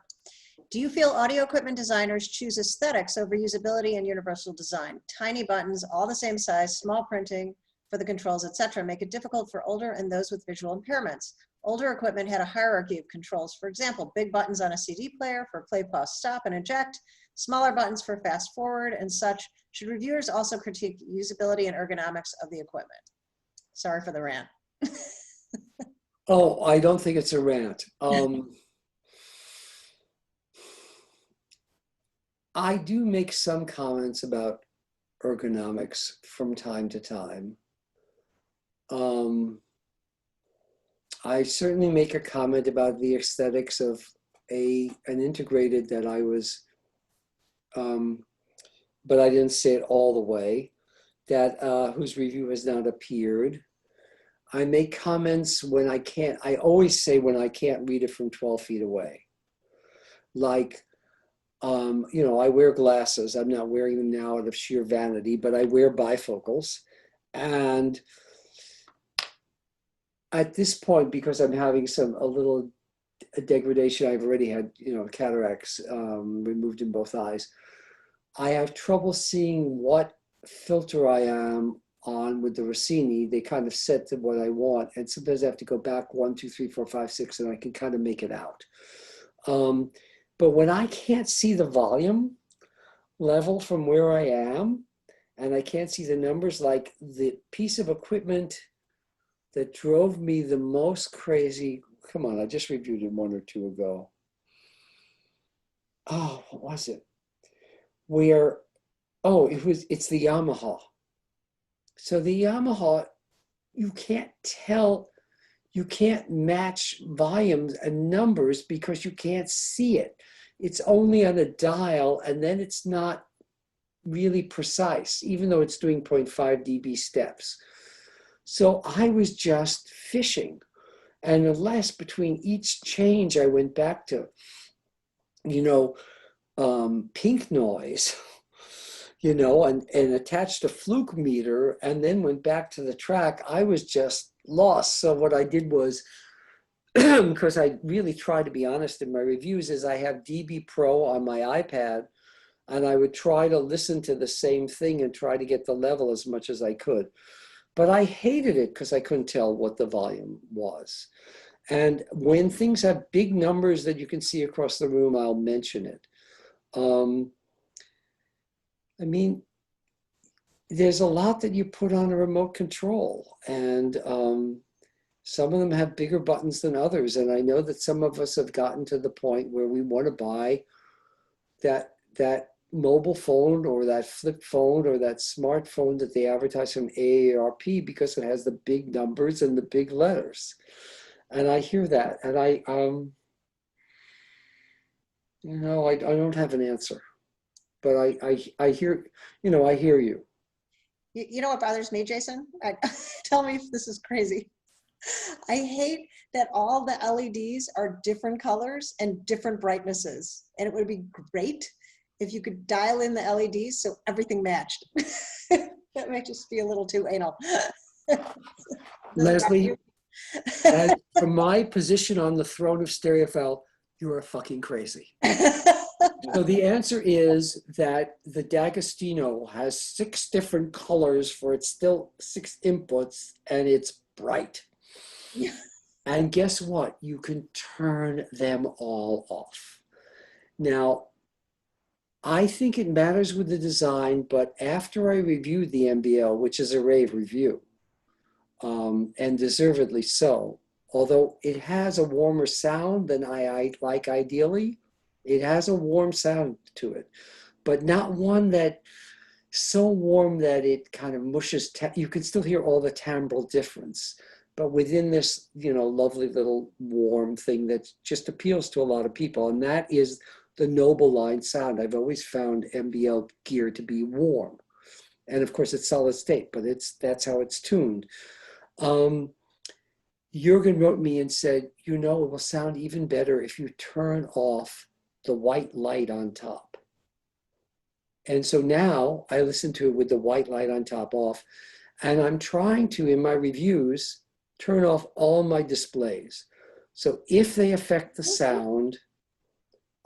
Do you feel audio equipment designers choose aesthetics over usability and universal design? Tiny buttons, all the same size, small printing for the controls, etc., make it difficult for older and those with visual impairments. Older equipment had a hierarchy of controls. For example, big buttons on a CD player for play, pause, stop, and eject, smaller buttons for fast forward and such. Should reviewers also critique usability and ergonomics of the equipment? Sorry for the rant.
Oh, I don't think it's a rant. I do make some comments about ergonomics from time to time. I certainly make a comment about the aesthetics of an integrated that I was, but I didn't say it all the way, that whose review has not appeared. I make comments when I can't, I always say when I can't read it from 12 feet away. Like, you know, I wear glasses. I'm not wearing them now out of sheer vanity, but I wear bifocals. And at this point, because I'm having a little degradation, I've already had, you know, cataracts removed in both eyes. I have trouble seeing what filter I am on with the Rossini. They kind of set to what I want. And sometimes I have to go back 1, 2, 3, 4, 5, 6, and I can kind of make it out. But when I can't see the volume level from where I am, and I can't see the numbers, like the piece of equipment that drove me the most crazy, come on, I just reviewed it 1 or 2 ago. Oh, what was it? Where, oh, it's the Yamaha. So the Yamaha, you can't tell, you can't match volumes and numbers because you can't see it. It's only on a dial, and then it's not really precise, even though it's doing 0.5 dB steps. So I was just fishing. And unless between each change I went back to, you know, pink noise, you know, and attached a fluke meter and then went back to the track, I was just lost. So what I did was, because I really try to be honest in my reviews, is I have DB Pro on my iPad, and I would try to listen to the same thing and try to get the level as much as I could. But I hated it because I couldn't tell what the volume was. And when things have big numbers that you can see across the room, I'll mention it. I mean, there's a lot that you put on a remote control, and some of them have bigger buttons than others. And I know that some of us have gotten to the point where we want to buy that mobile phone or that flip phone or that smartphone that they advertise from AARP because it has the big numbers and the big letters. And I hear that, and you know, I don't have an answer, but I hear, you know, I hear you.
You know what bothers me, Jason? Tell me if this is crazy. I hate that all the LEDs are different colors and different brightnesses. And it would be great if you could dial in the LEDs so everything matched. That might just be a little too anal.
Leslie, from my position on the throne of Stereophile, you are fucking crazy. So the answer is that the D'Agostino has 6 different colors for its still 6 inputs, and it's bright. And guess what? You can turn them all off. Now, I think it matters with the design, but after I reviewed the MBL, which is a rave review, and deservedly so, although it has a warmer sound than I like ideally, it has a warm sound to it, but not one that so warm that it kind of mushes. You can still hear all the timbral difference, but within this, you know, lovely little warm thing that just appeals to a lot of people, and that is the Noble line sound. I've always found MBL gear to be warm, and of course it's solid state, but that's how it's tuned. Jürgen wrote me and said, you know, it will sound even better if you turn off the white light on top. And so now I listen to it with the white light on top off, and I'm trying to, in my reviews, turn off all my displays. So if they affect the sound,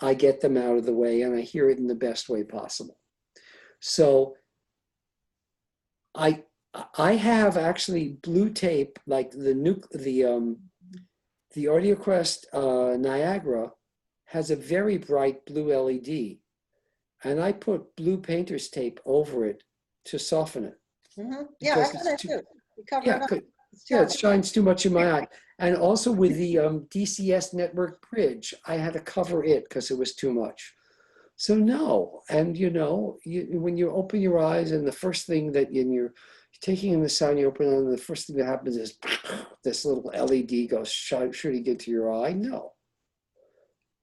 I get them out of the way and I hear it in the best way possible. So I have actually blue tape, like the The AudioQuest Niagara has a very bright blue LED, and I put blue painter's tape over it to soften it.
Yeah, I've
Because
done that
it's
too. You cover
Yeah,
it up.
yeah, it shines too much in my eye. And also with the DCS network bridge, I had to cover it because it was too much. So no, and when you open your eyes and the first thing that you're taking in the sound, you open them, and the first thing that happens is this little LED goes shooting into your eye. No.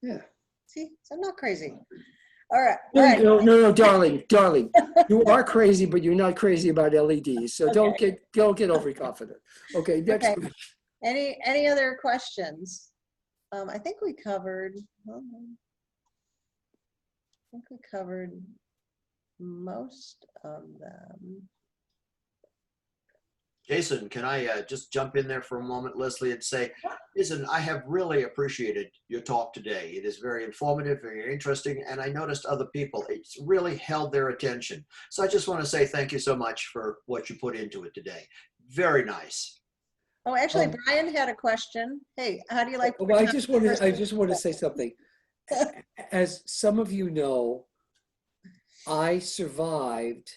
Yeah.
See, so I'm not crazy. All right.
No, darling. You are crazy, but you're not crazy about LEDs. So don't get overconfident. Okay, next.
Okay. Any other questions? I think we covered. Most of them.
Jason, can I just jump in there for a moment, Leslie, and say, listen, I have really appreciated your talk today. It is very informative, very interesting, and I noticed other people, it's really held their attention. So I just want to say thank you so much for what you put into it today. Very nice.
Oh, actually, Brian had a question. Hey, how do you like?
Well, I just want to say something. As some of you know, I survived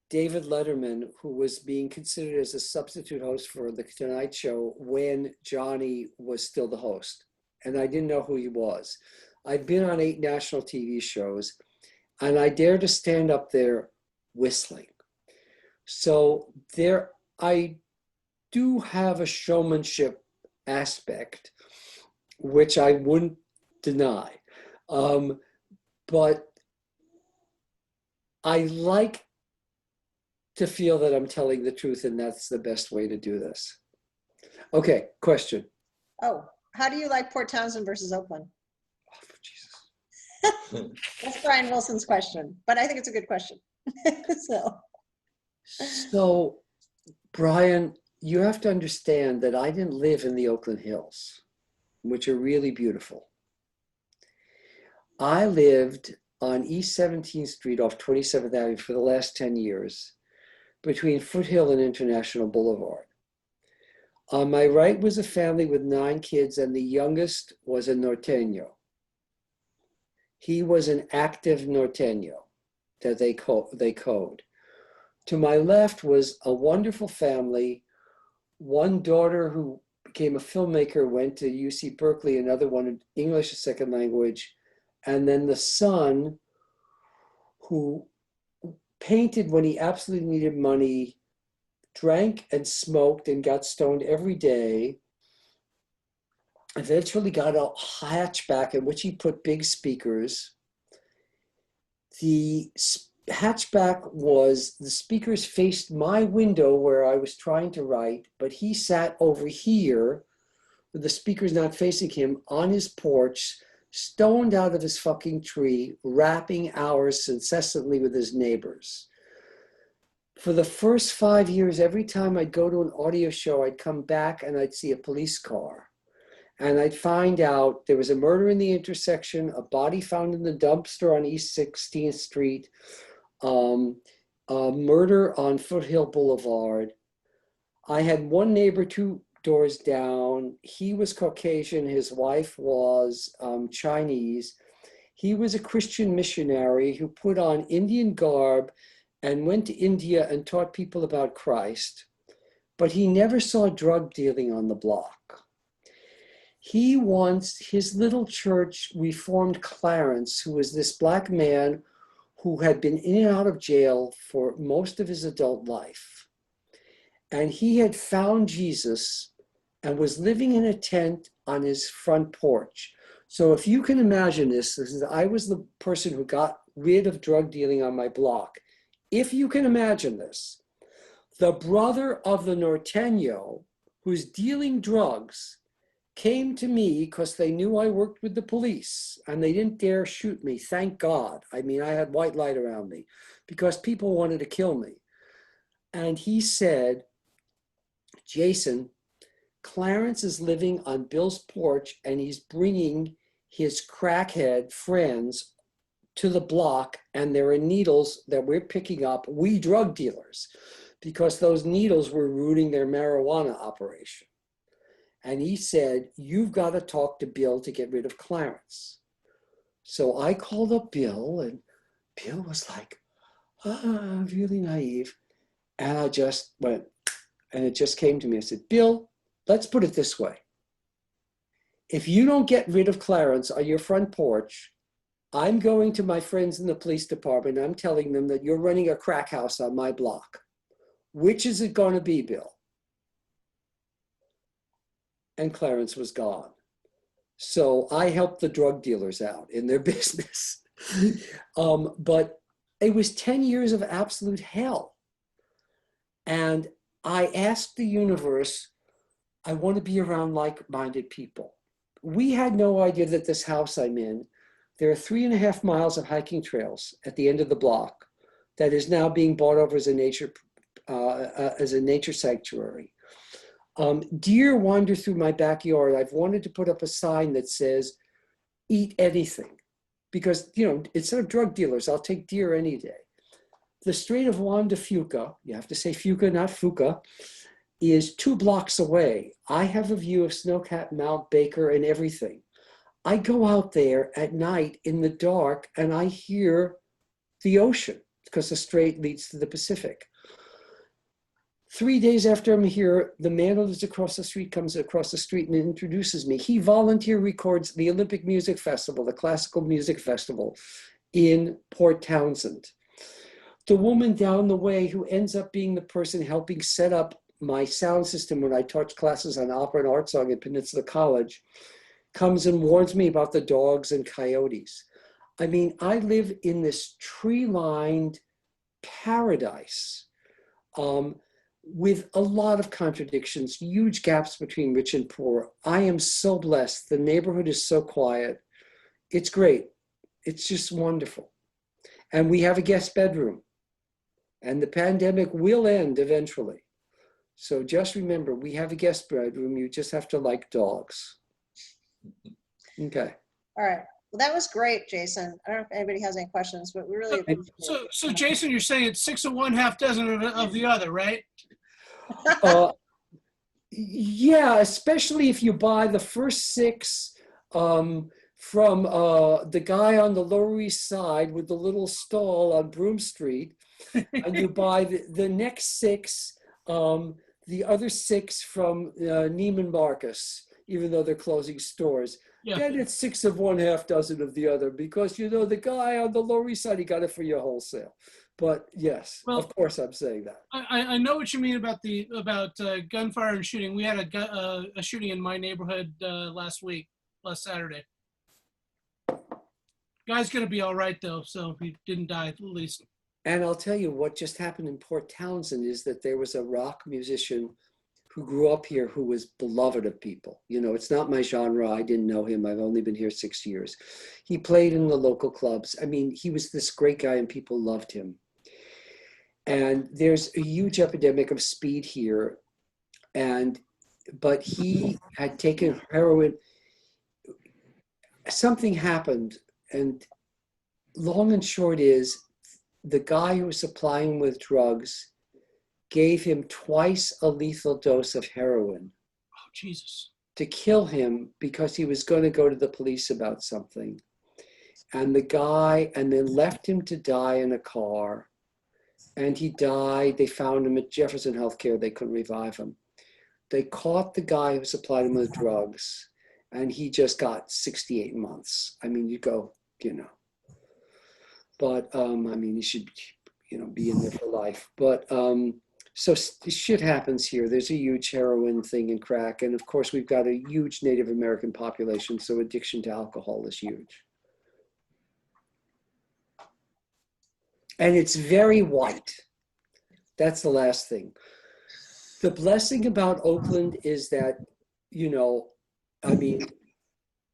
David Letterman, who was being considered as a substitute host for The Tonight Show when Johnny was still the host. And I didn't know who he was. I'd been on 8 national TV shows, and I dared to stand up there whistling. So I do have a showmanship aspect, which I wouldn't deny. But I like to feel that I'm telling the truth, and that's the best way to do this. Okay, question.
Oh, how do you like Port Townsend versus Oakland?
Oh, Jesus.
That's Brian Wilson's question, but I think it's a good question.
So, Brian, you have to understand that I didn't live in the Oakland Hills, which are really beautiful. I lived on East 17th Street off 27th Avenue for the last 10 years, between Foothill and International Boulevard. On my right was a family with 9 kids, and the youngest was a norteño. He was an active norteño that they code. To my left was a wonderful family. One daughter who became a filmmaker went to UC Berkeley, another one English as second language, and then the son who painted when he absolutely needed money, drank and smoked and got stoned every day, eventually got a hatchback in which he put big speakers. The hatchback was, the speakers faced my window where I was trying to write, but he sat over here with the speakers not facing him on his porch, stoned out of his fucking tree, rapping hours incessantly with his neighbors. For the first 5 years, every time I'd go to an audio show, I'd come back and I'd see a police car. And I'd find out there was a murder in the intersection, a body found in the dumpster on East 16th Street, a murder on Foothill Boulevard. I had one neighbor 2 doors down. He was Caucasian. His wife was Chinese. He was a Christian missionary who put on Indian garb and went to India and taught people about Christ. But he never saw drug dealing on the block. He his little church reformed Clarence, who was this black man who had been in and out of jail for most of his adult life. And he had found Jesus and was living in a tent on his front porch. So if you can imagine this is, I was the person who got rid of drug dealing on my block. If you can imagine this, the brother of the norteño who's dealing drugs came to me because they knew I worked with the police and they didn't dare shoot me, thank God. I mean, I had white light around me because people wanted to kill me. And he said, Jason, Clarence is living on Bill's porch and he's bringing his crackhead friends to the block, and there are needles that we're picking up, we drug dealers, because those needles were ruining their marijuana operation. And he said, you've got to talk to Bill to get rid of Clarence. So I called up Bill, and Bill was like, really naive. And I just went, and it just came to me. I said, Bill, let's put it this way. If you don't get rid of Clarence on your front porch, I'm going to my friends in the police department. I'm telling them that you're running a crack house on my block. Which is it going to be, Bill? And Clarence was gone. So I helped the drug dealers out in their business. But it was 10 years of absolute hell. And I asked the universe, I want to be around like-minded people. We had no idea that this house I'm in, there are 3.5 miles of hiking trails at the end of the block that is now being bought over as a nature sanctuary. Deer wander through my backyard. I've wanted to put up a sign that says, eat anything. Because, you know, instead of drug dealers, I'll take deer any day. The Strait of Juan de Fuca, you have to say Fuca, not Fuca, is 2 blocks away. I have a view of Snowcat, Mount Baker, and everything. I go out there at night in the dark and I hear the ocean because the strait leads to the Pacific. 3 days after I'm here, the man who lives across the street comes across the street and introduces me. He volunteer records the Olympic Music Festival, the Classical Music Festival in Port Townsend. The woman down the way who ends up being the person helping set up my sound system when I taught classes on opera and art song at Peninsula College comes and warns me about the dogs and coyotes. I mean, I live in this tree-lined paradise with a lot of contradictions, huge gaps between rich and poor. I am so blessed. The neighborhood is so quiet. It's great. It's just wonderful. And we have a guest bedroom. And the pandemic will end eventually. So just remember, we have a guest bedroom. You just have to like dogs. Okay.
All right. Well, that was great, Jason. I don't know if anybody has any questions, but we really appreciate it.
So Jason, you're saying it's 6 of one, half dozen of the other, right?
Yeah, especially if you buy the first 6 from the guy on the Lower East Side with the little stall on Broome Street, and you buy the next 6, the other 6 from Neiman Marcus, even though they're closing stores. Yeah. Then it's 6 of one, half dozen of the other, because, you know, the guy on the Lower East Side, he got it for you wholesale. But yes, well, of course I'm saying that.
I know what you mean about gunfire and shooting. We had a shooting in my neighborhood last Saturday. Guy's gonna be all right though, so he didn't die at least.
And I'll tell you what just happened in Port Townsend is that there was a rock musician who grew up here who was beloved of people. You know, it's not my genre. I didn't know him. I've only been here 6 years. He played in the local clubs. I mean, he was this great guy and people loved him. And there's a huge epidemic of speed here. But he had taken heroin. Something happened. And long and short is, the guy who was supplying him with drugs gave him twice a lethal dose of heroin.
Oh, Jesus.
To kill him because he was going to go to the police about something. And then left him to die in a car. And he died. They found him at Jefferson Healthcare. They couldn't revive him. They caught the guy who supplied him with drugs, and he just got 68 months. I mean, you go, you know. But, I mean, he should, you know, be in there for life. But, so shit happens here. There's a huge heroin thing and crack. And of course, we've got a huge Native American population. So addiction to alcohol is huge. And it's very white. That's the last thing. The blessing about Oakland is that, you know, I mean,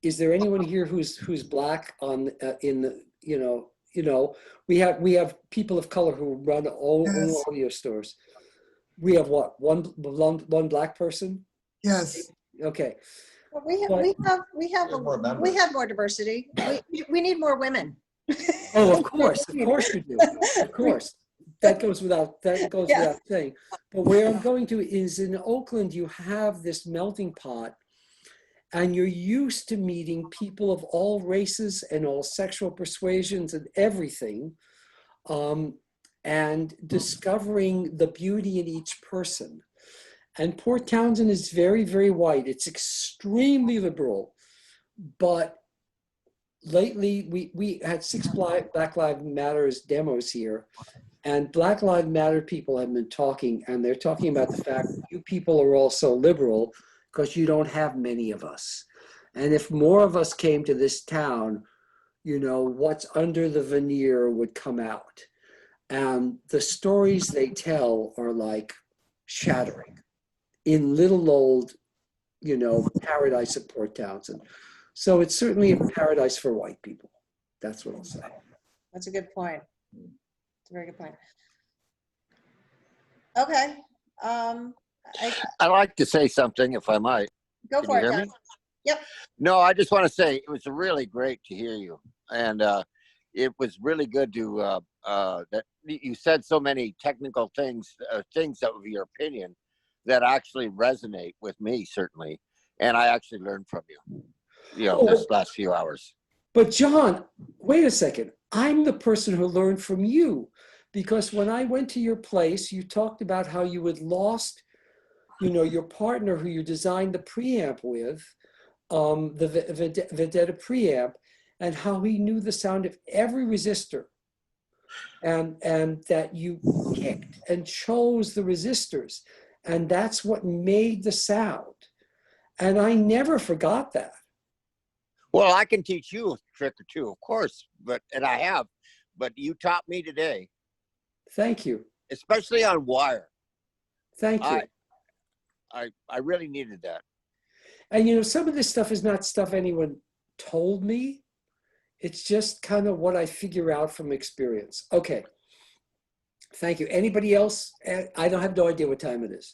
is there anyone here who's black in the, you know, we have people of color who run own audio stores. We have what, one black person?
Yes.
Okay.
Well, we have more diversity. We need more women.
Oh, of course we do. Of course, that goes without saying. But where I'm going to is in Oakland, you have this melting pot and you're used to meeting people of all races and all sexual persuasions and everything, and discovering the beauty in each person. And Port Townsend is very, very white. It's extremely liberal, but lately we had 6 Black Lives Matters demos here, and Black Lives Matter people have been talking, and they're talking about the fact that you people are all so liberal because you don't have many of us. And if more of us came to this town, you know, what's under the veneer would come out. And the stories they tell are like shattering in little old, you know, paradise of Port Townsend. So it's certainly a paradise for white people. That's what I'll say.
That's a good point. It's a very good point. Okay.
I'd like to say something, if I might.
Go
Can
for
you
it,
hear
John.
me?
Yep.
No, I just want to say it was really great to hear you, and it was really good to that you said so many technical things, things that were your opinion that actually resonate with me, certainly, and I actually learned from you, you know, this last few hours.
But John, wait a second. I'm the person who learned from you, because when I went to your place, you talked about how you had lost, you know, your partner who you designed the preamp with, the Vendetta preamp, and how he knew the sound of every resistor, and that you picked and chose the resistors, and that's what made the sound. And I never forgot that.
Well, I can teach you a trick or two, of course, and I have, but you taught me today.
Thank you.
Especially on wire.
Thank you.
I really needed that.
And you know, some of this stuff is not stuff anyone told me. It's just kind of what I figure out from experience. Okay. Thank you. Anybody else? I don't have no idea what time it is.